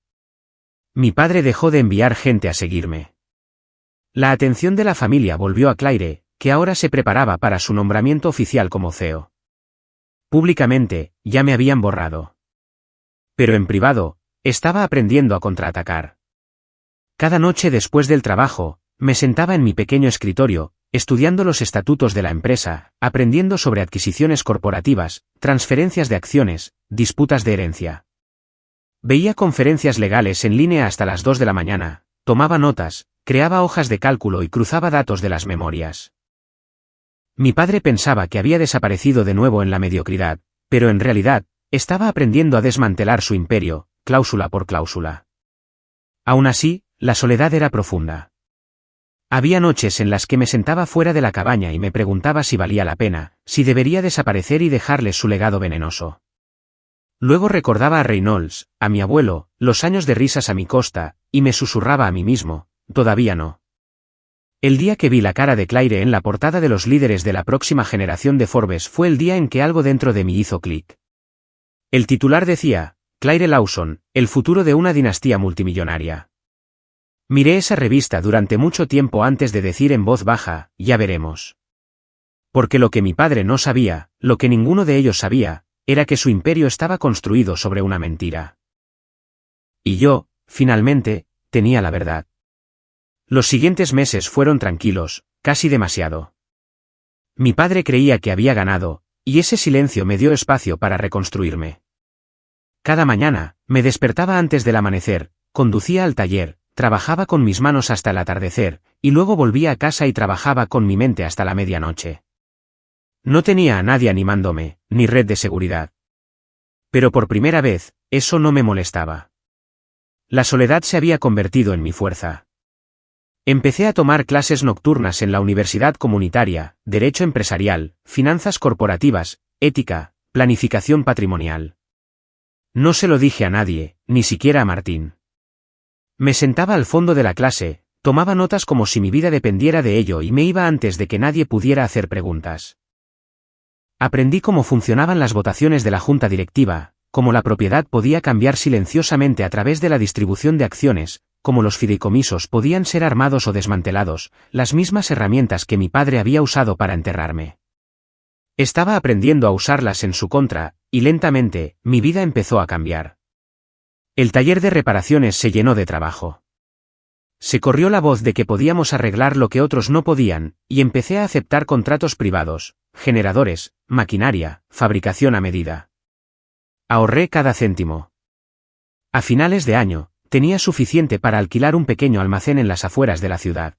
Mi padre dejó de enviar gente a seguirme. La atención de la familia volvió a Claire, que ahora se preparaba para su nombramiento oficial como CEO. Públicamente, ya me habían borrado. Pero en privado, estaba aprendiendo a contraatacar. Cada noche después del trabajo, me sentaba en mi pequeño escritorio, estudiando los estatutos de la empresa, aprendiendo sobre adquisiciones corporativas, transferencias de acciones, disputas de herencia. Veía conferencias legales en línea hasta las 2 de la mañana, tomaba notas, creaba hojas de cálculo y cruzaba datos de las memorias. Mi padre pensaba que había desaparecido de nuevo en la mediocridad, pero en realidad, estaba aprendiendo a desmantelar su imperio, cláusula por cláusula. Aún así, la soledad era profunda. Había noches en las que me sentaba fuera de la cabaña y me preguntaba si valía la pena, si debería desaparecer y dejarles su legado venenoso. Luego recordaba a Reynolds, a mi abuelo, los años de risas a mi costa, y me susurraba a mí mismo, todavía no. El día que vi la cara de Claire en la portada de los líderes de la próxima generación de Forbes fue el día en que algo dentro de mí hizo clic. El titular decía, Claire Lawson, el futuro de una dinastía multimillonaria. Miré esa revista durante mucho tiempo antes de decir en voz baja, ya veremos. Porque lo que mi padre no sabía, lo que ninguno de ellos sabía, era que su imperio estaba construido sobre una mentira. Y yo, finalmente, tenía la verdad. Los siguientes meses fueron tranquilos, casi demasiado. Mi padre creía que había ganado, y ese silencio me dio espacio para reconstruirme. Cada mañana, me despertaba antes del amanecer, conducía al taller, trabajaba con mis manos hasta el atardecer, y luego volvía a casa y trabajaba con mi mente hasta la medianoche. No tenía a nadie animándome, ni red de seguridad. Pero por primera vez, eso no me molestaba. La soledad se había convertido en mi fuerza. Empecé a tomar clases nocturnas en la universidad comunitaria, derecho empresarial, finanzas corporativas, ética, planificación patrimonial. No se lo dije a nadie, ni siquiera a Martín. Me sentaba al fondo de la clase, tomaba notas como si mi vida dependiera de ello y me iba antes de que nadie pudiera hacer preguntas. Aprendí cómo funcionaban las votaciones de la junta directiva, cómo la propiedad podía cambiar silenciosamente a través de la distribución de acciones, cómo los fideicomisos podían ser armados o desmantelados, las mismas herramientas que mi padre había usado para enterrarme. Estaba aprendiendo a usarlas en su contra, y lentamente, mi vida empezó a cambiar. El taller de reparaciones se llenó de trabajo. Se corrió la voz de que podíamos arreglar lo que otros no podían, y empecé a aceptar contratos privados, generadores, maquinaria, fabricación a medida. Ahorré cada céntimo. A finales de año, tenía suficiente para alquilar un pequeño almacén en las afueras de la ciudad.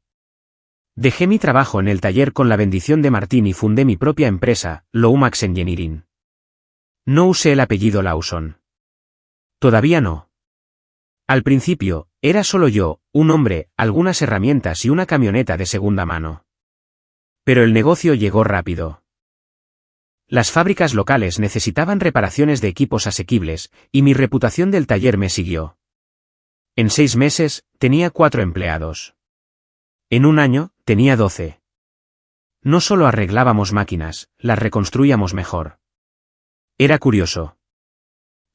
Dejé mi trabajo en el taller con la bendición de Martín y fundé mi propia empresa, Lomax Engineering. No usé el apellido Lawson. Todavía no. Al principio, era solo yo, un hombre, algunas herramientas y una camioneta de segunda mano. Pero el negocio llegó rápido. Las fábricas locales necesitaban reparaciones de equipos asequibles, y mi reputación del taller me siguió. En 6 meses, tenía 4 empleados. En un año, tenía 12. No solo arreglábamos máquinas, las reconstruíamos mejor. Era curioso.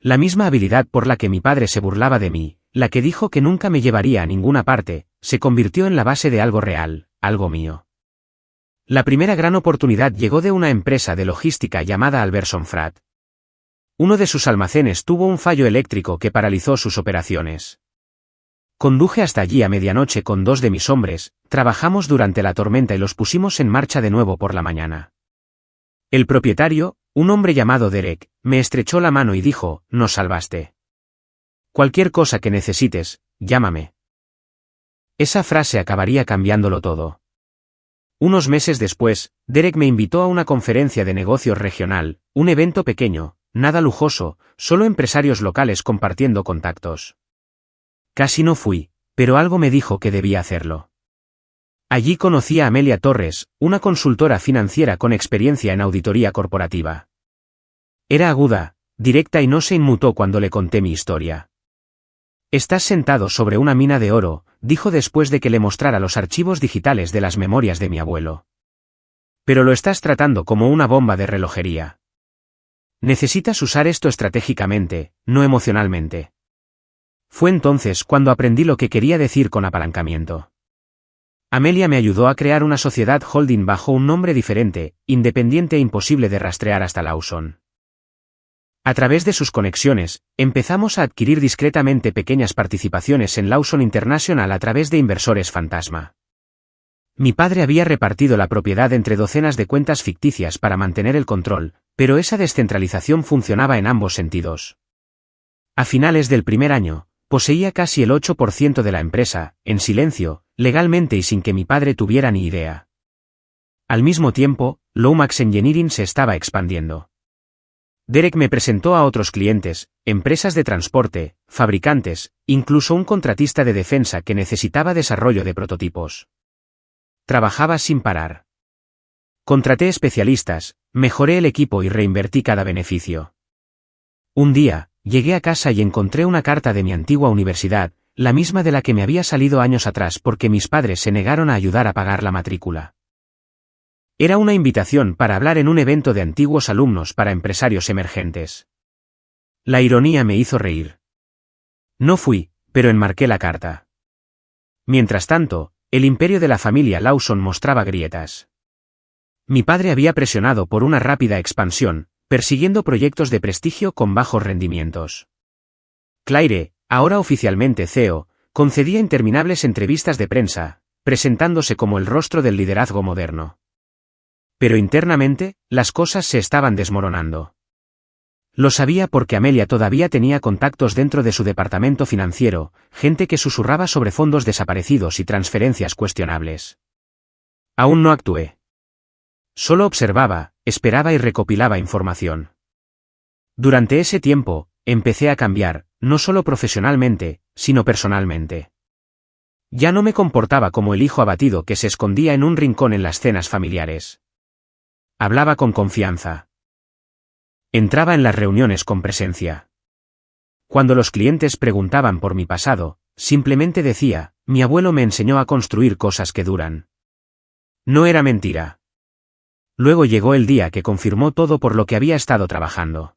La misma habilidad por la que mi padre se burlaba de mí, la que dijo que nunca me llevaría a ninguna parte, se convirtió en la base de algo real, algo mío. La primera gran oportunidad llegó de una empresa de logística llamada Alberson Fratt. Uno de sus almacenes tuvo un fallo eléctrico que paralizó sus operaciones. Conduje hasta allí a medianoche con 2 de mis hombres, trabajamos durante la tormenta y los pusimos en marcha de nuevo por la mañana. El propietario, un hombre llamado Derek, me estrechó la mano y dijo, nos salvaste. Cualquier cosa que necesites, llámame. Esa frase acabaría cambiándolo todo. Unos meses después, Derek me invitó a una conferencia de negocios regional, un evento pequeño, nada lujoso, solo empresarios locales compartiendo contactos. Casi no fui, pero algo me dijo que debía hacerlo. Allí conocí a Amelia Torres, una consultora financiera con experiencia en auditoría corporativa. Era aguda, directa y no se inmutó cuando le conté mi historia. Estás sentado sobre una mina de oro, dijo después de que le mostrara los archivos digitales de las memorias de mi abuelo. Pero lo estás tratando como una bomba de relojería. Necesitas usar esto estratégicamente, no emocionalmente. Fue entonces cuando aprendí lo que quería decir con apalancamiento. Amelia me ayudó a crear una sociedad holding bajo un nombre diferente, independiente e imposible de rastrear hasta Lawson. A través de sus conexiones, empezamos a adquirir discretamente pequeñas participaciones en Lawson International a través de inversores fantasma. Mi padre había repartido la propiedad entre docenas de cuentas ficticias para mantener el control, pero esa descentralización funcionaba en ambos sentidos. A finales del primer año, poseía casi el 8% de la empresa, en silencio, legalmente y sin que mi padre tuviera ni idea. Al mismo tiempo, Lomax Engineering se estaba expandiendo. Derek me presentó a otros clientes, empresas de transporte, fabricantes, incluso un contratista de defensa que necesitaba desarrollo de prototipos. Trabajaba sin parar. Contraté especialistas, mejoré el equipo y reinvertí cada beneficio. Un día, llegué a casa y encontré una carta de mi antigua universidad, la misma de la que me había salido años atrás porque mis padres se negaron a ayudar a pagar la matrícula. Era una invitación para hablar en un evento de antiguos alumnos para empresarios emergentes. La ironía me hizo reír. No fui, pero enmarqué la carta. Mientras tanto, el imperio de la familia Lawson mostraba grietas. Mi padre había presionado por una rápida expansión, persiguiendo proyectos de prestigio con bajos rendimientos. Claire, ahora oficialmente CEO, concedía interminables entrevistas de prensa, presentándose como el rostro del liderazgo moderno. Pero internamente, las cosas se estaban desmoronando. Lo sabía porque Amelia todavía tenía contactos dentro de su departamento financiero, gente que susurraba sobre fondos desaparecidos y transferencias cuestionables. Aún no actué. Solo observaba, esperaba y recopilaba información. Durante ese tiempo, empecé a cambiar, no solo profesionalmente, sino personalmente. Ya no me comportaba como el hijo abatido que se escondía en un rincón en las cenas familiares. Hablaba con confianza. Entraba en las reuniones con presencia. Cuando los clientes preguntaban por mi pasado, simplemente decía, mi abuelo me enseñó a construir cosas que duran. No era mentira. Luego llegó el día que confirmó todo por lo que había estado trabajando.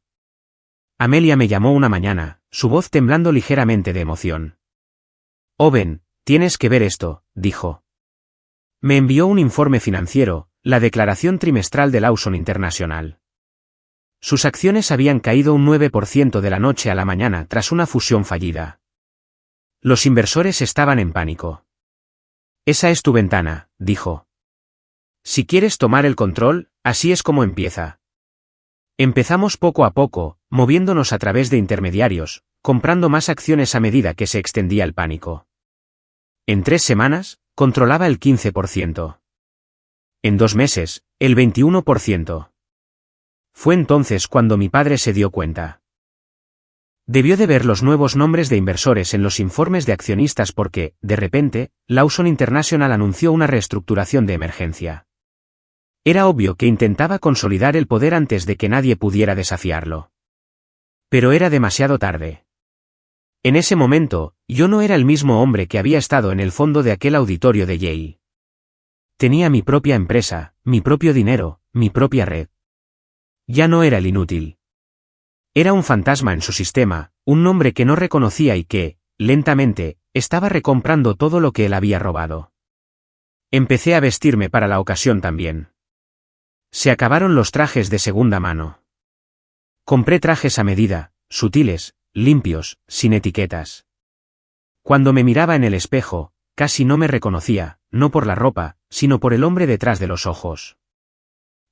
Amelia me llamó una mañana, su voz temblando ligeramente de emoción. Owen, tienes que ver esto, dijo. Me envió un informe financiero, la declaración trimestral de Lawson International. Sus acciones habían caído un 9% de la noche a la mañana tras una fusión fallida. Los inversores estaban en pánico. Esa es tu ventana, dijo. Si quieres tomar el control, así es como empieza. Empezamos poco a poco, moviéndonos a través de intermediarios, comprando más acciones a medida que se extendía el pánico. En 3 semanas, controlaba el 15%. En 2 meses, el 21%. Fue entonces cuando mi padre se dio cuenta. Debió de ver los nuevos nombres de inversores en los informes de accionistas porque, de repente, Lawson International anunció una reestructuración de emergencia. Era obvio que intentaba consolidar el poder antes de que nadie pudiera desafiarlo. Pero era demasiado tarde. En ese momento, yo no era el mismo hombre que había estado en el fondo de aquel auditorio de Yale. Tenía mi propia empresa, mi propio dinero, mi propia red. Ya no era el inútil. Era un fantasma en su sistema, un nombre que no reconocía y que, lentamente, estaba recomprando todo lo que él había robado. Empecé a vestirme para la ocasión también. Se acabaron los trajes de segunda mano. Compré trajes a medida, sutiles, limpios, sin etiquetas. Cuando me miraba en el espejo, casi no me reconocía, no por la ropa, sino por el hombre detrás de los ojos.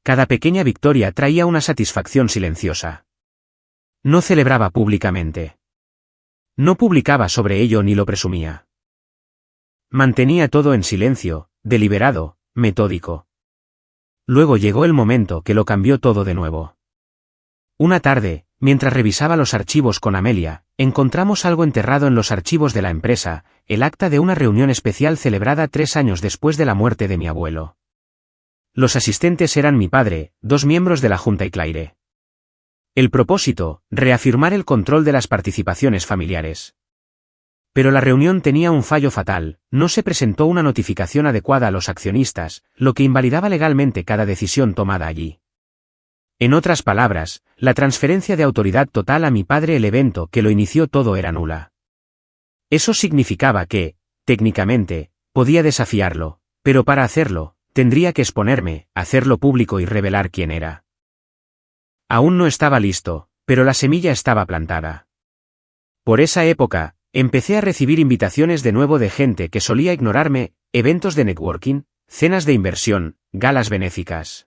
Cada pequeña victoria traía una satisfacción silenciosa. No celebraba públicamente. No publicaba sobre ello ni lo presumía. Mantenía todo en silencio, deliberado, metódico. Luego llegó el momento que lo cambió todo de nuevo. Una tarde, mientras revisaba los archivos con Amelia, encontramos algo enterrado en los archivos de la empresa, el acta de una reunión especial celebrada 3 años después de la muerte de mi abuelo. Los asistentes eran mi padre, 2 miembros de la Junta y Claire. El propósito, reafirmar el control de las participaciones familiares. Pero la reunión tenía un fallo fatal, no se presentó una notificación adecuada a los accionistas, lo que invalidaba legalmente cada decisión tomada allí. En otras palabras, la transferencia de autoridad total a mi padre, el evento que lo inició todo, era nula. Eso significaba que, técnicamente, podía desafiarlo, pero para hacerlo, tendría que exponerme, hacerlo público y revelar quién era. Aún no estaba listo, pero la semilla estaba plantada. Por esa época, empecé a recibir invitaciones de nuevo de gente que solía ignorarme, eventos de networking, cenas de inversión, galas benéficas.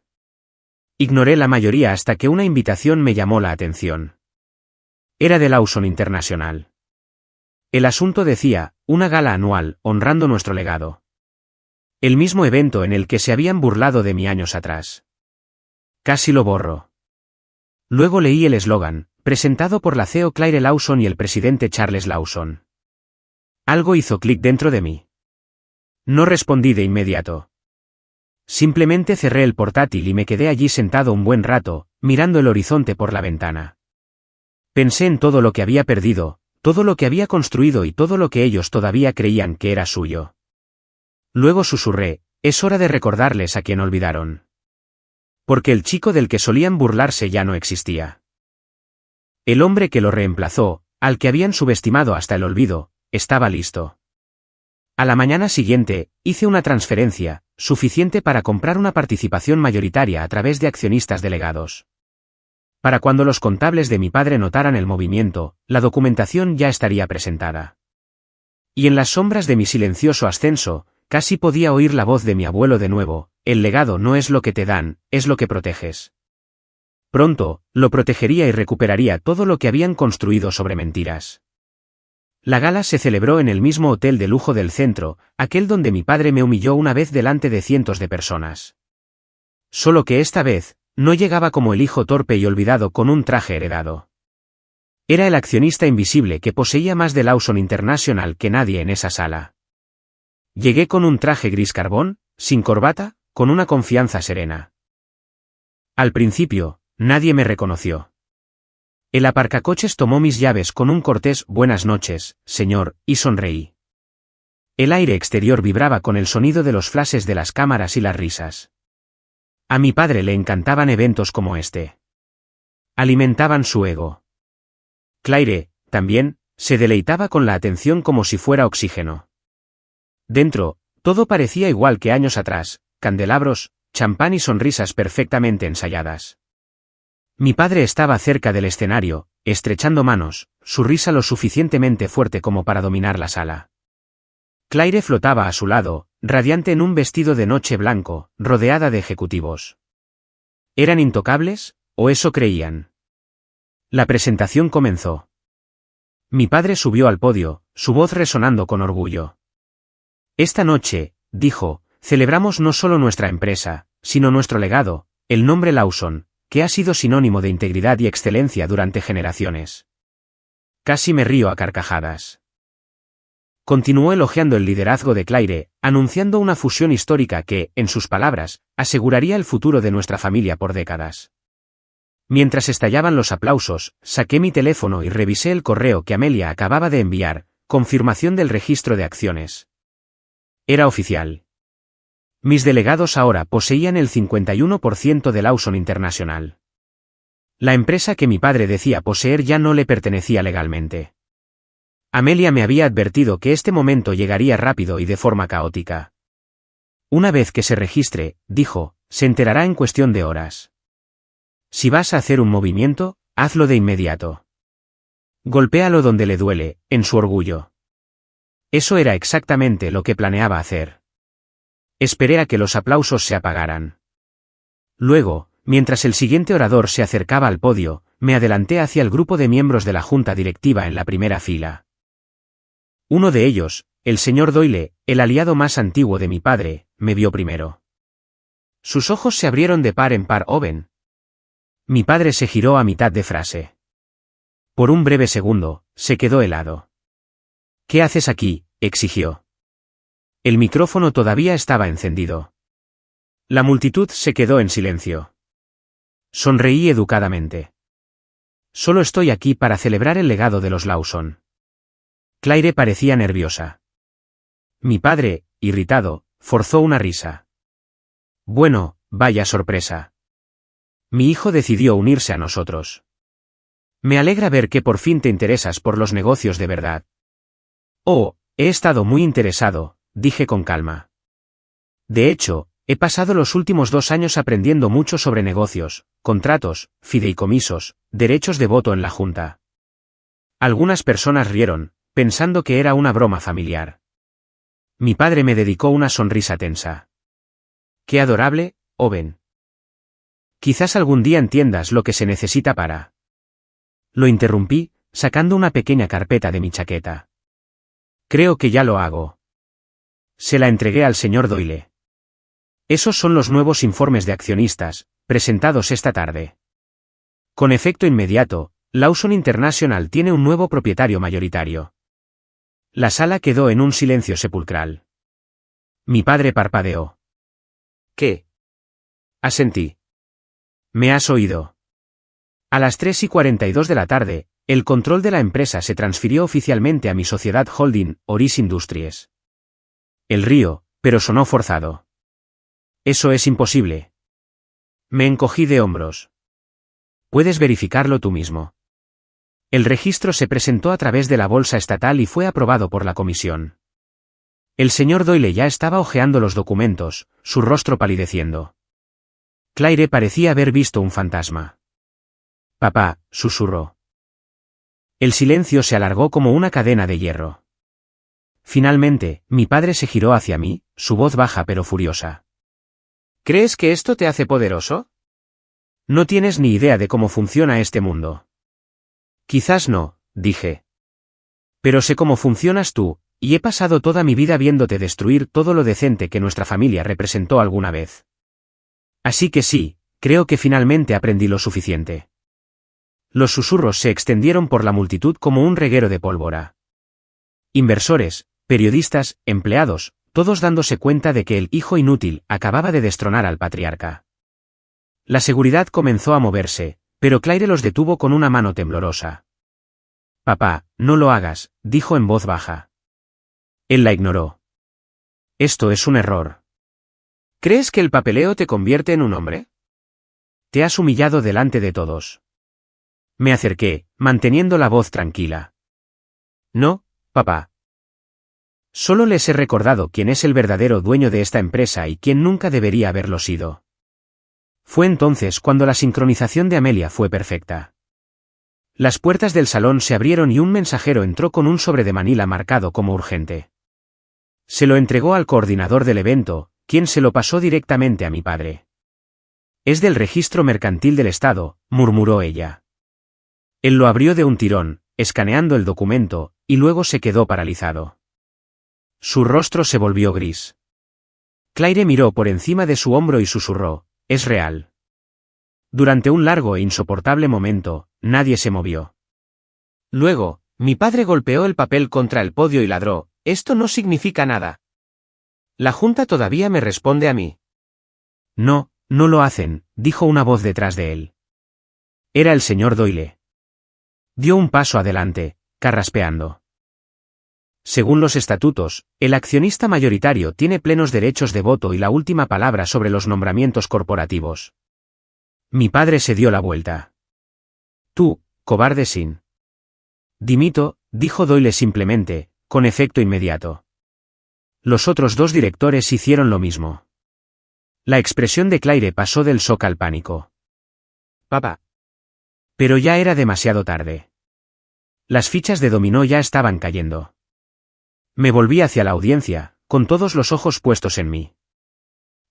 Ignoré la mayoría hasta que una invitación me llamó la atención. Era de Lawson International. El asunto decía, una gala anual, honrando nuestro legado. El mismo evento en el que se habían burlado de mí años atrás. Casi lo borro. Luego leí el eslogan, presentado por la CEO Claire Lawson y el presidente Charles Lawson. Algo hizo clic dentro de mí. No respondí de inmediato. Simplemente cerré el portátil y me quedé allí sentado un buen rato, mirando el horizonte por la ventana. Pensé en todo lo que había perdido, todo lo que había construido y todo lo que ellos todavía creían que era suyo. Luego susurré, es hora de recordarles a quien olvidaron. Porque el chico del que solían burlarse ya no existía. El hombre que lo reemplazó, al que habían subestimado hasta el olvido, estaba listo. A la mañana siguiente, hice una transferencia, suficiente para comprar una participación mayoritaria a través de accionistas delegados. Para cuando los contables de mi padre notaran el movimiento, la documentación ya estaría presentada. Y en las sombras de mi silencioso ascenso, casi podía oír la voz de mi abuelo de nuevo, el legado no es lo que te dan, es lo que proteges. Pronto, lo protegería y recuperaría todo lo que habían construido sobre mentiras. La gala se celebró en el mismo hotel de lujo del centro, aquel donde mi padre me humilló una vez delante de cientos de personas. Solo que esta vez, no llegaba como el hijo torpe y olvidado con un traje heredado. Era el accionista invisible que poseía más de Lawson International que nadie en esa sala. Llegué con un traje gris carbón, sin corbata, con una confianza serena. Al principio, nadie me reconoció. El aparcacoches tomó mis llaves con un cortés «Buenas noches, señor», y sonreí. El aire exterior vibraba con el sonido de los flashes de las cámaras y las risas. A mi padre le encantaban eventos como este. Alimentaban su ego. Claire, también, se deleitaba con la atención como si fuera oxígeno. Dentro, todo parecía igual que años atrás, candelabros, champán y sonrisas perfectamente ensayadas. Mi padre estaba cerca del escenario, estrechando manos, su risa lo suficientemente fuerte como para dominar la sala. Claire flotaba a su lado, radiante en un vestido de noche blanco, rodeada de ejecutivos. ¿Eran intocables, o eso creían? La presentación comenzó. Mi padre subió al podio, su voz resonando con orgullo. Esta noche, dijo, celebramos no solo nuestra empresa, sino nuestro legado, el nombre Lawson, que ha sido sinónimo de integridad y excelencia durante generaciones. Casi me río a carcajadas. Continuó elogiando el liderazgo de Claire, anunciando una fusión histórica que, en sus palabras, aseguraría el futuro de nuestra familia por décadas. Mientras estallaban los aplausos, saqué mi teléfono y revisé el correo que Amelia acababa de enviar, confirmación del registro de acciones. Era oficial. Mis delegados ahora poseían el 51% de Lawson International. La empresa que mi padre decía poseer ya no le pertenecía legalmente. Amelia me había advertido que este momento llegaría rápido y de forma caótica. Una vez que se registre, dijo, se enterará en cuestión de horas. Si vas a hacer un movimiento, hazlo de inmediato. Golpéalo donde le duele, en su orgullo. Eso era exactamente lo que planeaba hacer. Esperé a que los aplausos se apagaran. Luego, mientras el siguiente orador se acercaba al podio, me adelanté hacia el grupo de miembros de la junta directiva en la primera fila. Uno de ellos, el señor Doyle, el aliado más antiguo de mi padre, me vio primero. Sus ojos se abrieron de par en par. «Owen». Mi padre se giró a mitad de frase. Por un breve segundo, se quedó helado. «¿Qué haces aquí?», exigió. El micrófono todavía estaba encendido. La multitud se quedó en silencio. Sonreí educadamente. Solo estoy aquí para celebrar el legado de los Lawson. Claire parecía nerviosa. Mi padre, irritado, forzó una risa. Bueno, vaya sorpresa. Mi hijo decidió unirse a nosotros. Me alegra ver que por fin te interesas por los negocios de verdad. Oh, he estado muy interesado, dije con calma. De hecho, he pasado los últimos 2 años aprendiendo mucho sobre negocios, contratos, fideicomisos, derechos de voto en la Junta. Algunas personas rieron, pensando que era una broma familiar. Mi padre me dedicó una sonrisa tensa. Qué adorable, Owen. Quizás algún día entiendas lo que se necesita para... Lo interrumpí, sacando una pequeña carpeta de mi chaqueta. Creo que ya lo hago. Se la entregué al señor Doyle. Esos son los nuevos informes de accionistas, presentados esta tarde. Con efecto inmediato, Lawson International tiene un nuevo propietario mayoritario. La sala quedó en un silencio sepulcral. Mi padre parpadeó. ¿Qué? Asentí. ¿Me has oído? A las 3:42 de la tarde, el control de la empresa se transfirió oficialmente a mi sociedad holding, Oris Industries. El río, pero sonó forzado. Eso es imposible. Me encogí de hombros. Puedes verificarlo tú mismo. El registro se presentó a través de la bolsa estatal y fue aprobado por la comisión. El señor Doyle ya estaba hojeando los documentos, su rostro palideciendo. Claire parecía haber visto un fantasma. Papá, susurró. El silencio se alargó como una cadena de hierro. Finalmente, mi padre se giró hacia mí, su voz baja pero furiosa. ¿Crees que esto te hace poderoso? No tienes ni idea de cómo funciona este mundo. Quizás no, dije. Pero sé cómo funcionas tú, y he pasado toda mi vida viéndote destruir todo lo decente que nuestra familia representó alguna vez. Así que sí, creo que finalmente aprendí lo suficiente. Los susurros se extendieron por la multitud como un reguero de pólvora. Inversores, periodistas, empleados, todos dándose cuenta de que el hijo inútil acababa de destronar al patriarca. La seguridad comenzó a moverse, pero Claire los detuvo con una mano temblorosa. Papá, no lo hagas, dijo en voz baja. Él la ignoró. Esto es un error. ¿Crees que el papeleo te convierte en un hombre? Te has humillado delante de todos. Me acerqué, manteniendo la voz tranquila. No, papá. Solo les he recordado quién es el verdadero dueño de esta empresa y quién nunca debería haberlo sido. Fue entonces cuando la sincronización de Amelia fue perfecta. Las puertas del salón se abrieron y un mensajero entró con un sobre de Manila marcado como urgente. Se lo entregó al coordinador del evento, quien se lo pasó directamente a mi padre. Es del registro mercantil del Estado, murmuró ella. Él lo abrió de un tirón, escaneando el documento, y luego se quedó paralizado. Su rostro se volvió gris. Claire miró por encima de su hombro y susurró, «Es real». Durante un largo e insoportable momento, nadie se movió. Luego, mi padre golpeó el papel contra el podio y ladró, «Esto no significa nada. La Junta todavía me responde a mí». No, no lo hacen, dijo una voz detrás de él. Era el señor Doyle. Dio un paso adelante, carraspeando. Según los estatutos, el accionista mayoritario tiene plenos derechos de voto y la última palabra sobre los nombramientos corporativos. Mi padre se dio la vuelta. Tú, cobarde sin. Dimito, dijo Doyle simplemente, con efecto inmediato. Los otros 2 directores hicieron lo mismo. La expresión de Claire pasó del shock al pánico. Papá. Pero ya era demasiado tarde. Las fichas de dominó ya estaban cayendo. Me volví hacia la audiencia, con todos los ojos puestos en mí.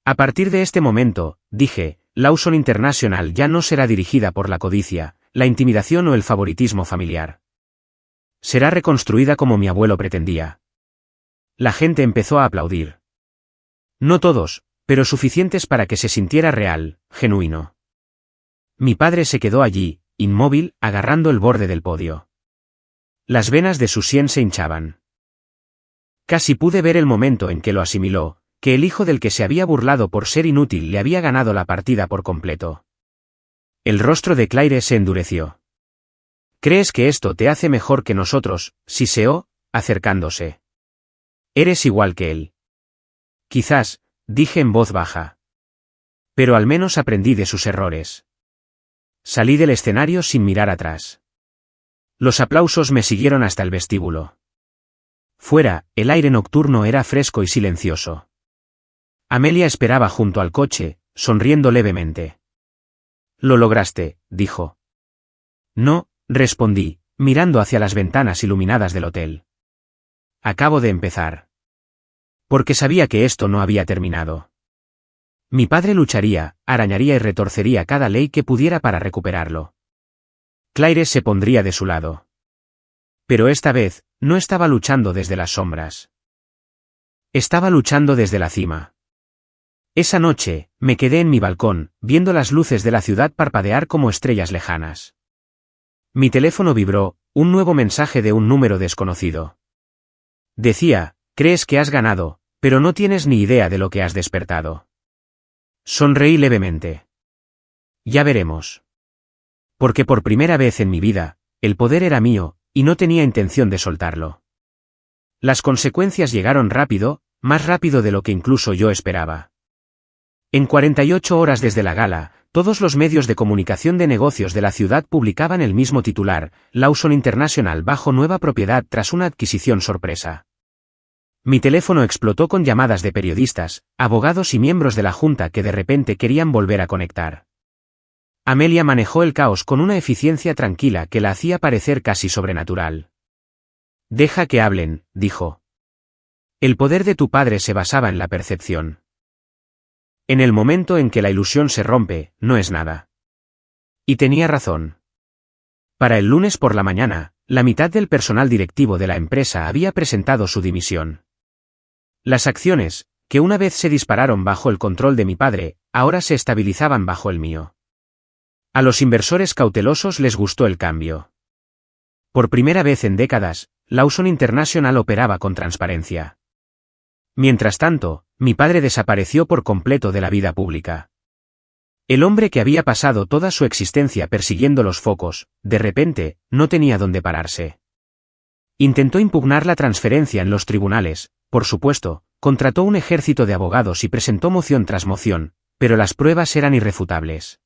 A partir de este momento, dije, Lawson International ya no será dirigida por la codicia, la intimidación o el favoritismo familiar. Será reconstruida como mi abuelo pretendía. La gente empezó a aplaudir. No todos, pero suficientes para que se sintiera real, genuino. Mi padre se quedó allí, inmóvil, agarrando el borde del podio. Las venas de su sien se hinchaban. Casi pude ver el momento en que lo asimiló, que el hijo del que se había burlado por ser inútil le había ganado la partida por completo. El rostro de Claire se endureció. ¿Crees que esto te hace mejor que nosotros?, siseó, acercándose. Eres igual que él. Quizás, dije en voz baja. Pero al menos aprendí de sus errores. Salí del escenario sin mirar atrás. Los aplausos me siguieron hasta el vestíbulo. Fuera, el aire nocturno era fresco y silencioso. Amelia esperaba junto al coche, sonriendo levemente. «Lo lograste», dijo. «No», respondí, mirando hacia las ventanas iluminadas del hotel. «Acabo de empezar». Porque sabía que esto no había terminado. Mi padre lucharía, arañaría y retorcería cada ley que pudiera para recuperarlo. Claire se pondría de su lado. Pero esta vez, no estaba luchando desde las sombras. Estaba luchando desde la cima. Esa noche, me quedé en mi balcón, viendo las luces de la ciudad parpadear como estrellas lejanas. Mi teléfono vibró, un nuevo mensaje de un número desconocido. Decía, «Crees que has ganado, pero no tienes ni idea de lo que has despertado». Sonreí levemente. Ya veremos. Porque por primera vez en mi vida, el poder era mío, y no tenía intención de soltarlo. Las consecuencias llegaron rápido, más rápido de lo que incluso yo esperaba. En 48 horas desde la gala, todos los medios de comunicación de negocios de la ciudad publicaban el mismo titular: Lawson International bajo nueva propiedad tras una adquisición sorpresa. Mi teléfono explotó con llamadas de periodistas, abogados y miembros de la junta que de repente querían volver a conectar. Amelia manejó el caos con una eficiencia tranquila que la hacía parecer casi sobrenatural. «Deja que hablen», dijo. «El poder de tu padre se basaba en la percepción. En el momento en que la ilusión se rompe, no es nada». Y tenía razón. Para el lunes por la mañana, la mitad del personal directivo de la empresa había presentado su dimisión. Las acciones, que una vez se dispararon bajo el control de mi padre, ahora se estabilizaban bajo el mío. A los inversores cautelosos les gustó el cambio. Por primera vez en décadas, Lawson International operaba con transparencia. Mientras tanto, mi padre desapareció por completo de la vida pública. El hombre que había pasado toda su existencia persiguiendo los focos, de repente, no tenía dónde pararse. Intentó impugnar la transferencia en los tribunales, por supuesto, contrató un ejército de abogados y presentó moción tras moción, pero las pruebas eran irrefutables.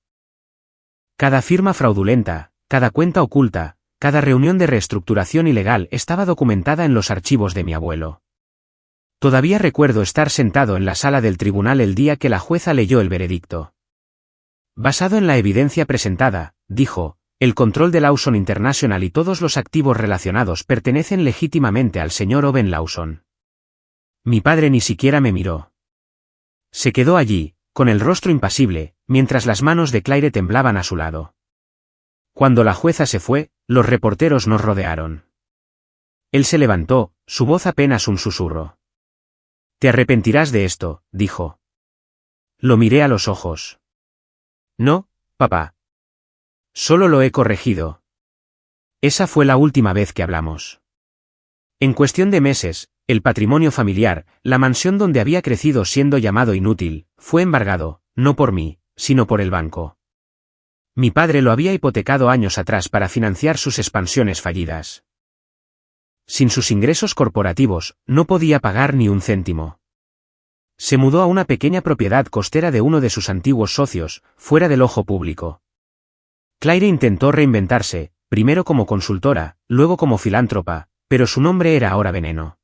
Cada firma fraudulenta, cada cuenta oculta, cada reunión de reestructuración ilegal estaba documentada en los archivos de mi abuelo. Todavía recuerdo estar sentado en la sala del tribunal el día que la jueza leyó el veredicto. Basado en la evidencia presentada, dijo, el control de Lawson International y todos los activos relacionados pertenecen legítimamente al señor Owen Lawson. Mi padre ni siquiera me miró. Se quedó allí, con el rostro impasible, mientras las manos de Claire temblaban a su lado. Cuando la jueza se fue, los reporteros nos rodearon. Él se levantó, su voz apenas un susurro. «Te arrepentirás de esto», dijo. Lo miré a los ojos. «No, papá. Solo lo he corregido». Esa fue la última vez que hablamos. En cuestión de meses, el patrimonio familiar, la mansión donde había crecido siendo llamado inútil, fue embargado, no por mí, sino por el banco. Mi padre lo había hipotecado años atrás para financiar sus expansiones fallidas. Sin sus ingresos corporativos, no podía pagar ni un céntimo. Se mudó a una pequeña propiedad costera de uno de sus antiguos socios, fuera del ojo público. Claire intentó reinventarse, primero como consultora, luego como filántropa, pero su nombre era ahora veneno.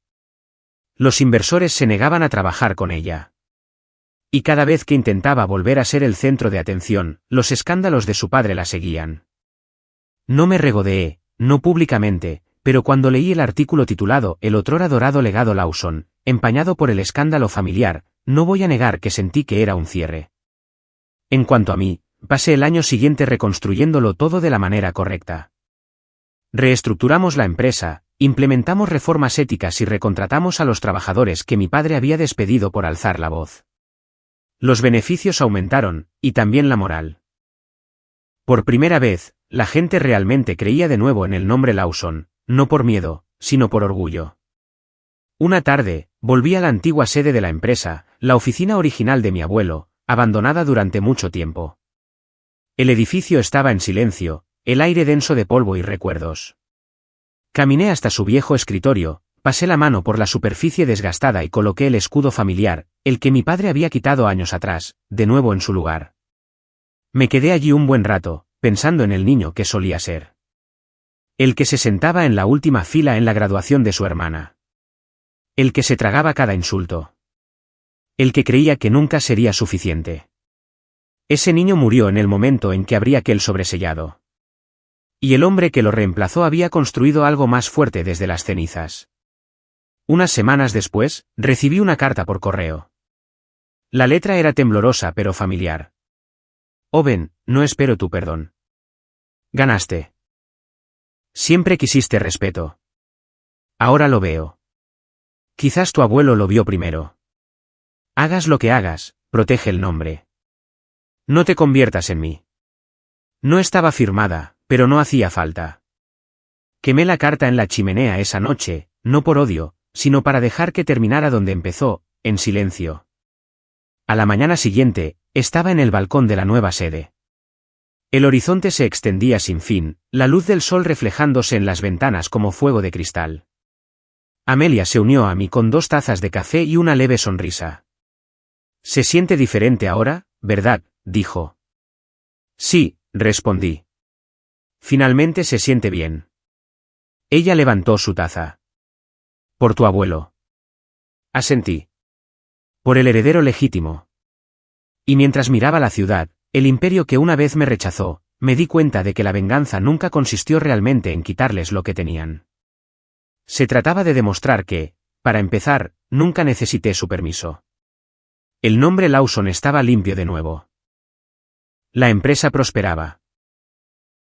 Los inversores se negaban a trabajar con ella. Y cada vez que intentaba volver a ser el centro de atención, los escándalos de su padre la seguían. No me regodeé, no públicamente, pero cuando leí el artículo titulado El otrora dorado legado Lawson, empañado por el escándalo familiar, no voy a negar que sentí que era un cierre. En cuanto a mí, pasé el año siguiente reconstruyéndolo todo de la manera correcta. Reestructuramos la empresa, implementamos reformas éticas y recontratamos a los trabajadores que mi padre había despedido por alzar la voz. Los beneficios aumentaron, y también la moral. Por primera vez, la gente realmente creía de nuevo en el nombre Lawson, no por miedo, sino por orgullo. Una tarde, volví a la antigua sede de la empresa, la oficina original de mi abuelo, abandonada durante mucho tiempo. El edificio estaba en silencio, el aire denso de polvo y recuerdos. Caminé hasta su viejo escritorio, pasé la mano por la superficie desgastada y coloqué el escudo familiar, el que mi padre había quitado años atrás, de nuevo en su lugar. Me quedé allí un buen rato, pensando en el niño que solía ser. El que se sentaba en la última fila en la graduación de su hermana. El que se tragaba cada insulto. El que creía que nunca sería suficiente. Ese niño murió en el momento en que abría aquel sobresellado. Y el hombre que lo reemplazó había construido algo más fuerte desde las cenizas. Unas semanas después, recibí una carta por correo. La letra era temblorosa pero familiar. Owen, no espero tu perdón. Ganaste. Siempre quisiste respeto. Ahora lo veo. Quizás tu abuelo lo vio primero. Hagas lo que hagas, protege el nombre. No te conviertas en mí. No estaba firmada, pero no hacía falta. Quemé la carta en la chimenea esa noche, no por odio, sino para dejar que terminara donde empezó, en silencio. A la mañana siguiente, estaba en el balcón de la nueva sede. El horizonte se extendía sin fin, la luz del sol reflejándose en las ventanas como fuego de cristal. Amelia se unió a mí con 2 tazas de café y una leve sonrisa. «Se siente diferente ahora, ¿verdad?», dijo. «Sí», respondí. «Finalmente se siente bien». Ella levantó su taza. «Por tu abuelo». Asentí. «Por el heredero legítimo». Y mientras miraba la ciudad, el imperio que una vez me rechazó, me di cuenta de que la venganza nunca consistió realmente en quitarles lo que tenían. Se trataba de demostrar que, para empezar, nunca necesité su permiso. El nombre Lawson estaba limpio de nuevo. La empresa prosperaba.